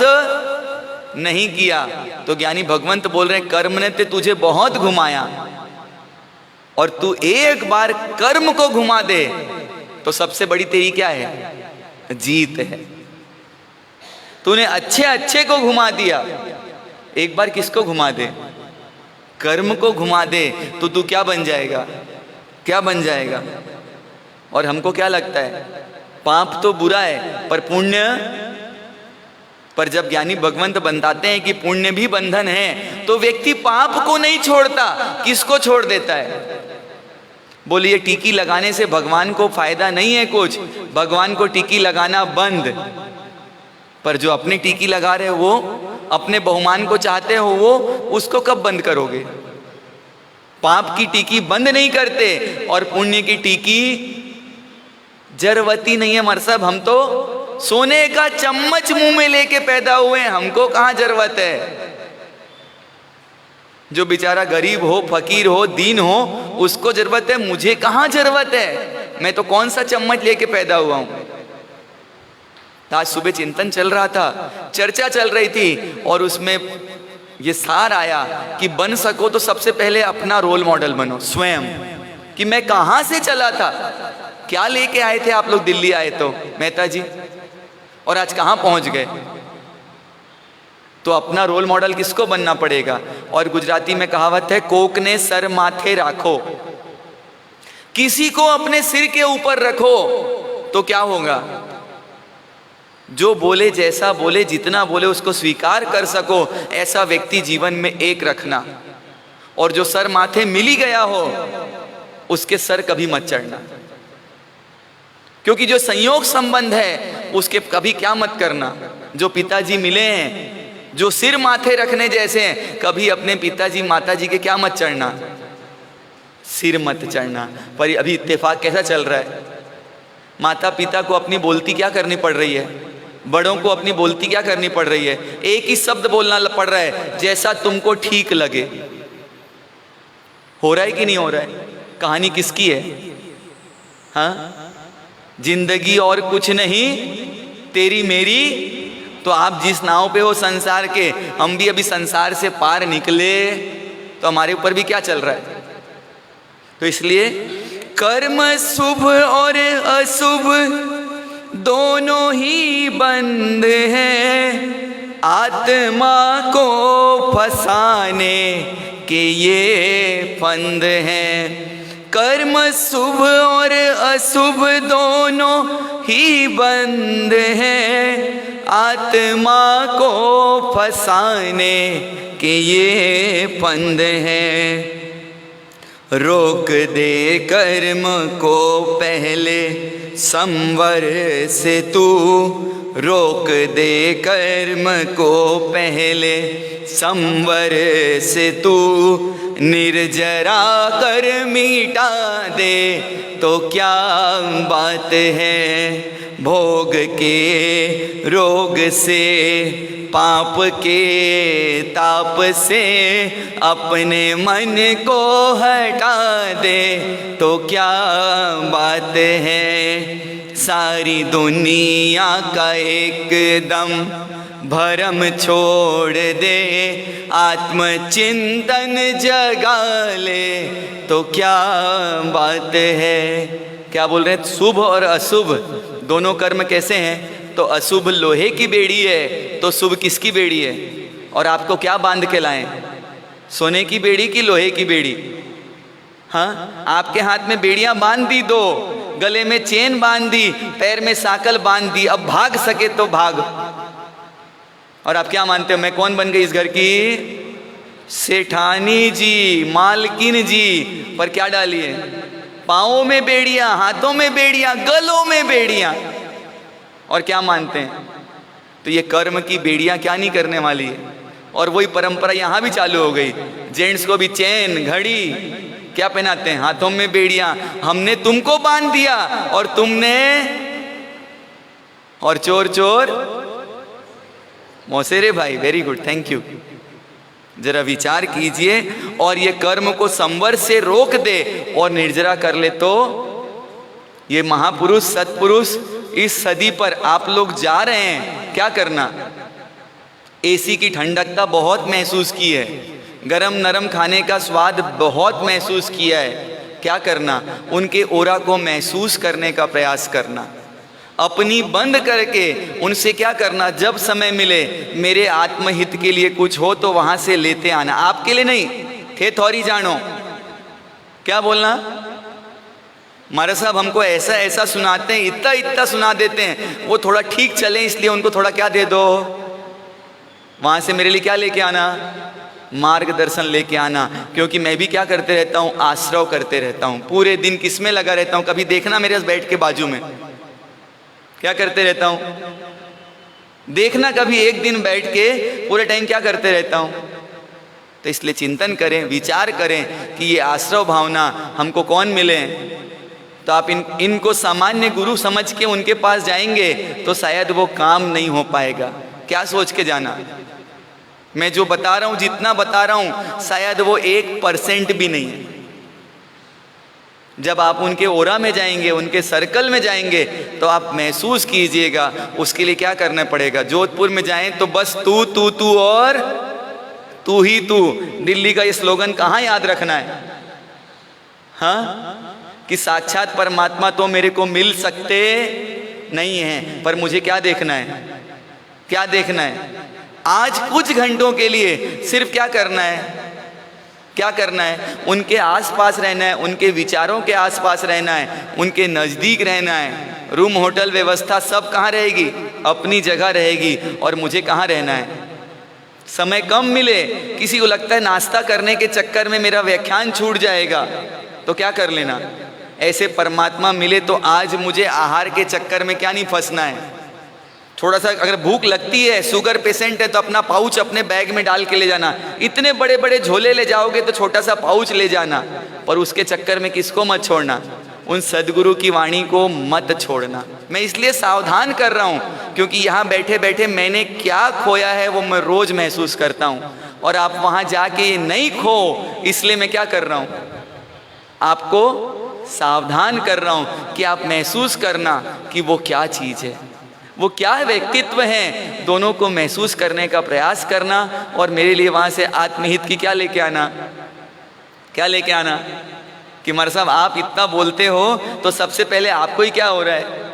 नहीं किया। तो ज्ञानी भगवंत बोल रहे हैं कर्म ने ते तुझे बहुत घुमाया, और तू एक बार कर्म को घुमा दे तो सबसे बड़ी तेरी क्या है? जीत है। तूने अच्छे अच्छे को घुमा दिया, एक बार किसको घुमा दे? कर्म को घुमा दे तो तू क्या बन जाएगा? क्या बन जाएगा? और हमको क्या लगता है, पाप तो बुरा है पर पुण्य, पर जब ज्ञानी भगवंत बताते हैं कि पुण्य भी बंधन है तो व्यक्ति पाप को नहीं छोड़ता, किसको छोड़ देता है? बोलिए टीकी लगाने से भगवान को फायदा नहीं है कुछ, भगवान को टीकी लगाना बंद, पर जो अपने टीकी लगा रहे हो वो, अपने बहुमान को चाहते हो वो, उसको कब बंद करोगे? पाप की टीकी बंद नहीं करते और पुण्य की टीकी जरवती नहीं है। मर साहब, हम तो सोने का चम्मच मुंह में लेके पैदा हुए हैं, हमको कहाँ जरूरत है? जो बेचारा गरीब हो, फकीर हो, दीन हो, उसको जरूरत है, मुझे कहाँ जरूरत है? मैं तो कौन सा चम्मच लेके पैदा हुआ हूं? आज सुबह चिंतन चल रहा था, चर्चा चल रही थी और उसमें ये सार आया कि बन सको तो सबसे पहले अपना रोल मॉडल बनो स्वयं, कि मैं कहां से चला था, क्या लेके आए थे आप लोग दिल्ली आए तो मेहता जी, और आज कहां पहुंच गए? तो अपना रोल मॉडल किसको बनना पड़ेगा? और गुजराती में कहावत है, कोक ने सर माथे राखो। किसी को अपने सिर के ऊपर रखो तो क्या होगा? जो बोले, जैसा बोले, जितना बोले उसको स्वीकार कर सको, ऐसा व्यक्ति जीवन में एक रखना। और जो सर माथे मिल ही गया हो उसके सर कभी मत चढ़ना, क्योंकि जो संयोग संबंध है उसके कभी क्या मत करना। जो पिताजी मिले हैं, जो सिर माथे रखने जैसे हैं, कभी अपने पिताजी माताजी के क्या मत चढ़ना, सिर मत चढ़ना। पर अभी इत्तेफाक कैसा चल रहा है, माता पिता को अपनी बोलती क्या करनी पड़ रही है, बड़ों को अपनी बोलती क्या करनी पड़ रही है? एक ही शब्द बोलना पड़ रहा है, जैसा तुमको ठीक लगे। हो रहा है कि नहीं हो रहा है? कहानी किसकी है? हाँ, जिंदगी और कुछ नहीं तेरी मेरी। तो आप जिस नाव पे हो संसार के, हम भी अभी संसार से पार निकले तो हमारे ऊपर भी क्या चल रहा है? तो इसलिए कर्म शुभ और अशुभ दोनों ही बंद हैं, आत्मा को फंसाने के ये फंद हैं। कर्म शुभ और अशुभ दोनों ही बंद हैं, आत्मा को फंसाने के ये फंद हैं। रोक दे कर्म को पहले संवर से तू, रोक दे कर्म को पहले संवर से तू, निर्जरा कर मिटा दे तो क्या बात है। भोग के रोग से, पाप के ताप से अपने मन को हटा दे तो क्या बात है। सारी दुनिया का एकदम भरम छोड़ दे, आत्मचिंतन जगा ले तो क्या बात है। क्या बोल रहे हैं? शुभ और अशुभ दोनों कर्म कैसे हैं? तो अशुभ लोहे की बेड़ी है तो शुभ किसकी बेड़ी है? और आपको क्या बांध के लाएं? सोने की बेड़ी की लोहे की बेड़ी? हाँ, आपके हाथ में बेड़ियां बांध दी, दो गले में चेन बांध दी, पैर में साकल बांध दी, अब भाग सके तो भाग। और आप क्या मानते हो मैं कौन बन गई इस घर की? सेठानी जी, मालकिन जी। पर क्या डाली है? पाँवों में बेड़ियां, हाथों में बेड़ियां, गलों में बेड़ियां। और क्या मानते हैं? तो ये कर्म की बेड़ियां क्या नहीं करने वाली है। और वही परंपरा यहाँ भी चालू हो गई, जेंट्स को भी चेन घड़ी क्या पहनाते हैं? हाथों में बेड़ियां। हमने तुमको बांध दिया और तुमने, और चोर चोर मौसेरे भाई, वेरी गुड, थैंक यू। जरा विचार कीजिए और ये कर्म को संवर से रोक दे और निर्जरा कर ले तो ये महापुरुष सत्पुरुष इस सदी पर आप लोग जा रहे हैं। क्या करना? एसी की ठंडकता बहुत महसूस की है, गरम नरम खाने का स्वाद बहुत महसूस किया है, क्या करना, उनके ओरा को महसूस करने का प्रयास करना, अपनी बंद करके उनसे क्या करना, जब समय मिले मेरे आत्महित के लिए कुछ हो तो वहां से लेते आना, आपके लिए नहीं, थे थौरी जानो। क्या बोलना, महाराज साहब हमको ऐसा ऐसा सुनाते हैं, इतना इतना सुना देते हैं, वो थोड़ा ठीक चले इसलिए उनको थोड़ा क्या दे दो, वहां से मेरे लिए क्या लेके आना, मार्गदर्शन लेके आना। क्योंकि मैं भी क्या करते रहता हूँ, आश्रव करते रहता हूँ, पूरे दिन किसमें लगा रहता हूँ, कभी देखना मेरे पास बैठ के बाजू में क्या करते रहता हूँ, देखना कभी एक दिन बैठ के पूरे टाइम क्या करते रहता हूँ। तो इसलिए चिंतन करें, विचार करें कि ये आश्रव भावना हमको कौन मिले। तो आप इनको सामान्य गुरु समझ के उनके पास जाएंगे तो शायद वो काम नहीं हो पाएगा। क्या सोच के जाना, मैं जो बता रहा हूँ, जितना बता रहा हूँ, शायद वो 1% भी नहीं है। जब आप उनके ओरा में जाएंगे, उनके सर्कल में जाएंगे तो आप महसूस कीजिएगा। उसके लिए क्या करना पड़ेगा, जोधपुर में जाएं तो बस तू तू तू और तू ही तू। दिल्ली का ये स्लोगन कहाँ याद रखना है, हाँ, कि साक्षात परमात्मा तो मेरे को मिल सकते नहीं हैं, पर मुझे क्या देखना है, क्या देखना है, आज कुछ घंटों के लिए सिर्फ क्या करना है, क्या करना है, उनके आसपास रहना है, उनके विचारों के आसपास रहना है, उनके नज़दीक रहना है। रूम होटल व्यवस्था सब कहाँ रहेगी, अपनी जगह रहेगी, और मुझे कहाँ रहना है। समय कम मिले, किसी को लगता है नाश्ता करने के चक्कर में मेरा व्याख्यान छूट जाएगा, तो क्या कर लेना, ऐसे परमात्मा मिले तो आज मुझे आहार के चक्कर में क्या नहीं फंसना है। थोड़ा सा अगर भूख लगती है, शुगर पेशेंट है, तो अपना पाउच अपने बैग में डाल के ले जाना। इतने बड़े बड़े झोले ले जाओगे तो छोटा सा पाउच ले जाना, पर उसके चक्कर में किसको मत छोड़ना, उन सदगुरु की वाणी को मत छोड़ना। मैं इसलिए सावधान कर रहा हूँ क्योंकि यहाँ बैठे बैठे मैंने क्या खोया है वो मैं रोज महसूस करता हूँ, और आप वहाँ जाके नहीं खो, इसलिए मैं क्या कर रहा हूँ, आपको सावधान कर रहा हूँ कि आप महसूस करना कि वो क्या चीज़ है, वो क्या व्यक्तित्व है, दोनों को महसूस करने का प्रयास करना। और मेरे लिए वहाँ से आत्महित की क्या लेके आना, क्या लेके आना, कि मर साहब आप इतना बोलते हो तो सबसे पहले आपको ही क्या हो रहा है।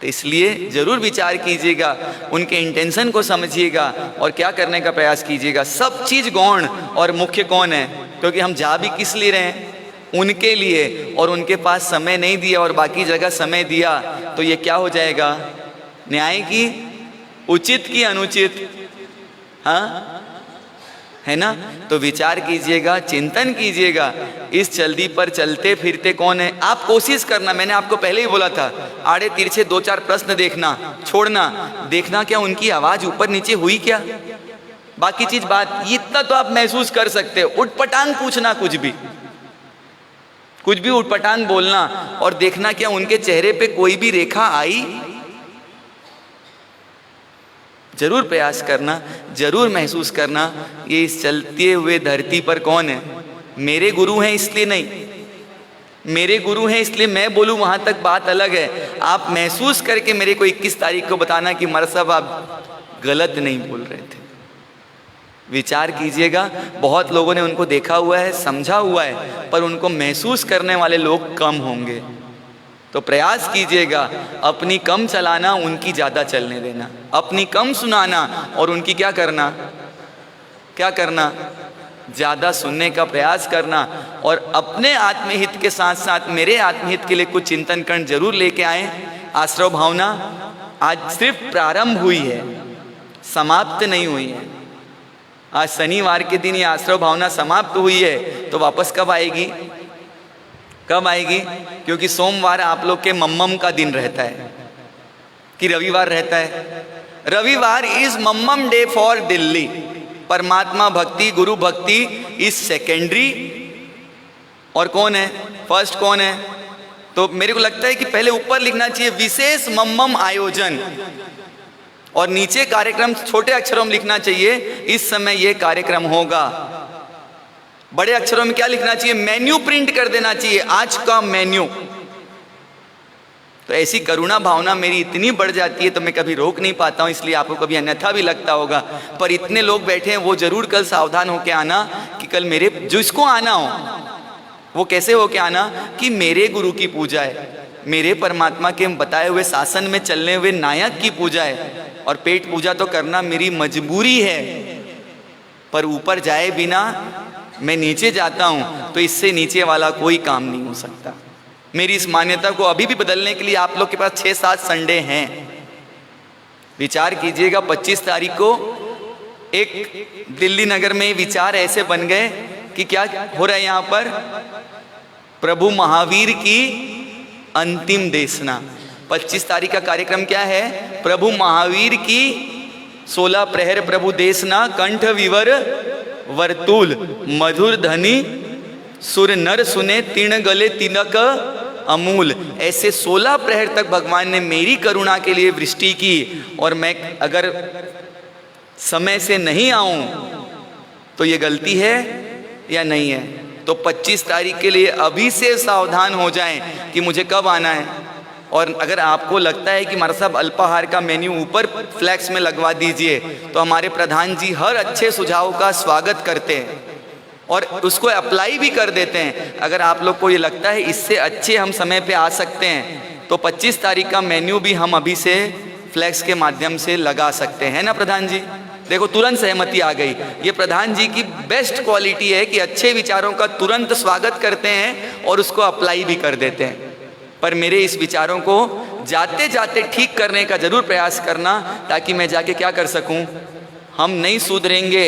तो इसलिए जरूर विचार कीजिएगा, उनके इंटेंशन को समझिएगा और क्या करने का प्रयास कीजिएगा। सब चीज़ गौण और मुख्य कौन है, क्योंकि हम जा भी किस लिए रहे हैं, उनके लिए, और उनके पास समय नहीं दिया और बाकी जगह समय दिया, तो ये क्या हो जाएगा, न्याय की, उचित की अनुचित, हाँ, है ना। तो विचार कीजिएगा, चिंतन कीजिएगा, इस चलती पर चलते फिरते कौन है। आप कोशिश करना, मैंने आपको पहले ही बोला था, आड़े तिरछे 2-4 प्रश्न देखना, छोड़ना, देखना क्या उनकी आवाज़ ऊपर नीचे हुई क्या, बाकी चीज़ बात, इतना तो आप महसूस कर सकते हो। उठपटांग पूछना, कुछ भी उठपटांग बोलना, और देखना क्या उनके चेहरे पे कोई भी रेखा आई। जरूर प्रयास करना, जरूर महसूस करना, ये इस चलते हुए धरती पर कौन है। मेरे गुरु हैं इसलिए नहीं, मेरे गुरु हैं इसलिए मैं बोलूं, वहां तक बात अलग है। आप महसूस करके मेरे को 21 तारीख को बताना कि मर साहब आप गलत नहीं बोल रहे थे। विचार कीजिएगा, बहुत लोगों ने उनको देखा हुआ है, समझा हुआ है, पर उनको महसूस करने वाले लोग कम होंगे। तो प्रयास कीजिएगा, अपनी कम चलाना, उनकी ज़्यादा चलने देना, अपनी कम सुनाना और उनकी क्या करना, ज़्यादा सुनने का प्रयास करना। और अपने आत्महित के साथ साथ मेरे आत्महित के लिए कुछ चिंतन कर्ण जरूर लेके आए। आश्रव भावना आज सिर्फ प्रारंभ हुई है, समाप्त नहीं हुई है। आज शनिवार के दिन ये आश्रव भावना समाप्त हुई है, तो वापस कब आएगी, कब आएगी? क्योंकि सोमवार आप लोग के मम्मम का दिन रहता है कि रविवार रहता है। रविवार इज मम्मम डे फॉर दिल्ली। परमात्मा भक्ति, गुरु भक्ति इज सेकेंडरी, और कौन है फर्स्ट, कौन है? तो मेरे को लगता है कि पहले ऊपर लिखना चाहिए विशेष मम्मम आयोजन, और नीचे कार्यक्रम छोटे अक्षरों में लिखना चाहिए, इस समय ये कार्यक्रम होगा। बड़े अक्षरों में क्या लिखना चाहिए? मेन्यू प्रिंट कर देना चाहिए, आज का मेन्यू। तो ऐसी करुणा भावना मेरी इतनी बढ़ जाती है तो मैं कभी रोक नहीं पाता हूँ, इसलिए आपको कभी अन्यथा भी लगता होगा। पर इतने लोग बैठे हैं, वो जरूर कल सावधान होकर आना कि कल मेरे जिसको आना हो, वो कैसे होके आना कि मेरे गुरु की पूजा है, मेरे परमात्मा के बताए हुए शासन में चलने हुए नायक की पूजा है, और पेट पूजा तो करना मेरी मजबूरी है, पर ऊपर जाए बिना मैं नीचे जाता हूं तो इससे नीचे वाला कोई काम नहीं हो सकता। मेरी इस मान्यता को अभी भी बदलने के लिए आप लोग के पास 6-7 संडे हैं। विचार कीजिएगा, 25 तारीख को एक दिल्ली नगर में विचार ऐसे बन गए कि क्या हो रहा है यहाँ पर, प्रभु महावीर की अंतिम देशना। 25 तारीख का कार्यक्रम क्या है, प्रभु महावीर की 16 प्रहर प्रभु देशना, कंठ विवर वर्तुल, मधुर धनी सुर नर सुने, तीर्ण गले तिलक अमूल। ऐसे 16 प्रहर तक भगवान ने मेरी करुणा के लिए वृष्टि की, और मैं अगर समय से नहीं आऊं तो ये गलती है या नहीं है। तो 25 तारीख के लिए अभी से सावधान हो जाएं कि मुझे कब आना है। और अगर आपको लगता है कि हमारा साहब अल्पाहार का मेन्यू ऊपर फ्लैक्स में लगवा दीजिए, तो हमारे प्रधान जी हर अच्छे सुझाव का स्वागत करते हैं और उसको अप्लाई भी कर देते हैं। अगर आप लोग को ये लगता है इससे अच्छे हम समय पे आ सकते हैं, तो 25 तारीख का मेन्यू भी हम अभी से फ्लैक्स के माध्यम से लगा सकते हैं ना प्रधान जी। देखो तुरंत सहमति आ गई। ये प्रधान जी की बेस्ट क्वालिटी है कि अच्छे विचारों का तुरंत स्वागत करते हैं और उसको अप्लाई भी कर देते हैं। पर मेरे इस विचारों को जाते जाते ठीक करने का जरूर प्रयास करना, ताकि मैं जाके क्या कर सकूं, हम नहीं सुधरेंगे,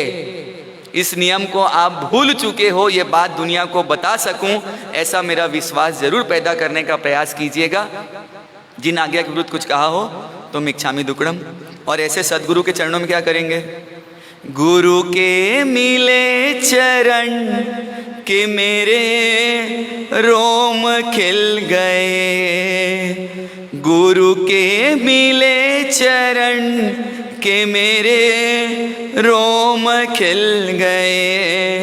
इस नियम को आप भूल चुके हो, ये बात दुनिया को बता सकूं, ऐसा मेरा विश्वास जरूर पैदा करने का प्रयास कीजिएगा। जिन आज्ञा के विरुद्ध कुछ कहा हो तो मिच्छामि दुक्कडम। और ऐसे सदगुरु के चरणों में क्या करेंगे, गुरु के मिले चरण के मेरे रोम खिल गए, गुरु के मिले चरण के मेरे रोम खिल गए,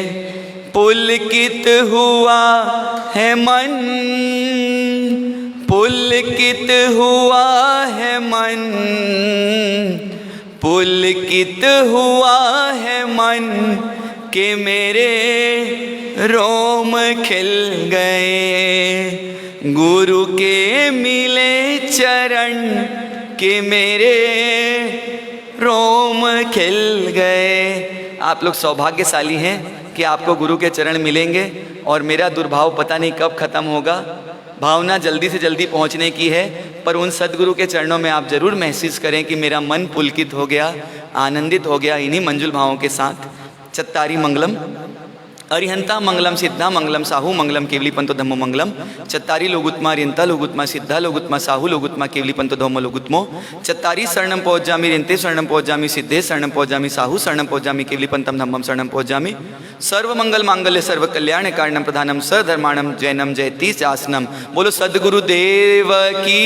पुलकित हुआ है मन, पुलकित हुआ है मन, पुलकित हुआ है मन के मेरे रोम खिल गए, गुरु के मिले चरण के मेरे रोम खिल गए। आप लोग सौभाग्यशाली हैं कि आपको गुरु के चरण मिलेंगे, और मेरा दुर्भाव पता नहीं कब खत्म होगा। भावना जल्दी से जल्दी पहुंचने की है, पर उन सदगुरु के चरणों में आप जरूर महसूस करें कि मेरा मन पुलकित हो गया, आनंदित हो गया इन्हीं मंजुल भावों के साथ। चत्तारी मंगलम, अरिहंता मंगलम, सिद्धा मंगलम, साहू मंगलम, केवली पंतो धम्मो मंगलम। चत्तारी लोगुत्मा, अरिहंता लोगुत्मा, सिद्धा लोगुत्मा, साहू लोगुत्मा, केवली पंतो धम्मो लोगुत्मो। चत्तारी शरणम पहुंचामी, रिंते शरणम पहुंचामी, सिद्धे शरणम पहुंचामी, साहू शरणम पहुंचामी, केवली पंतम धम्मम शरणम पहुंचामी। सर्व मंगल मांगल्य सर्व कल्याण कारणम प्रधानम सधर्माणम जैनम जयति शासनम। बोलो सदगुरु देव की।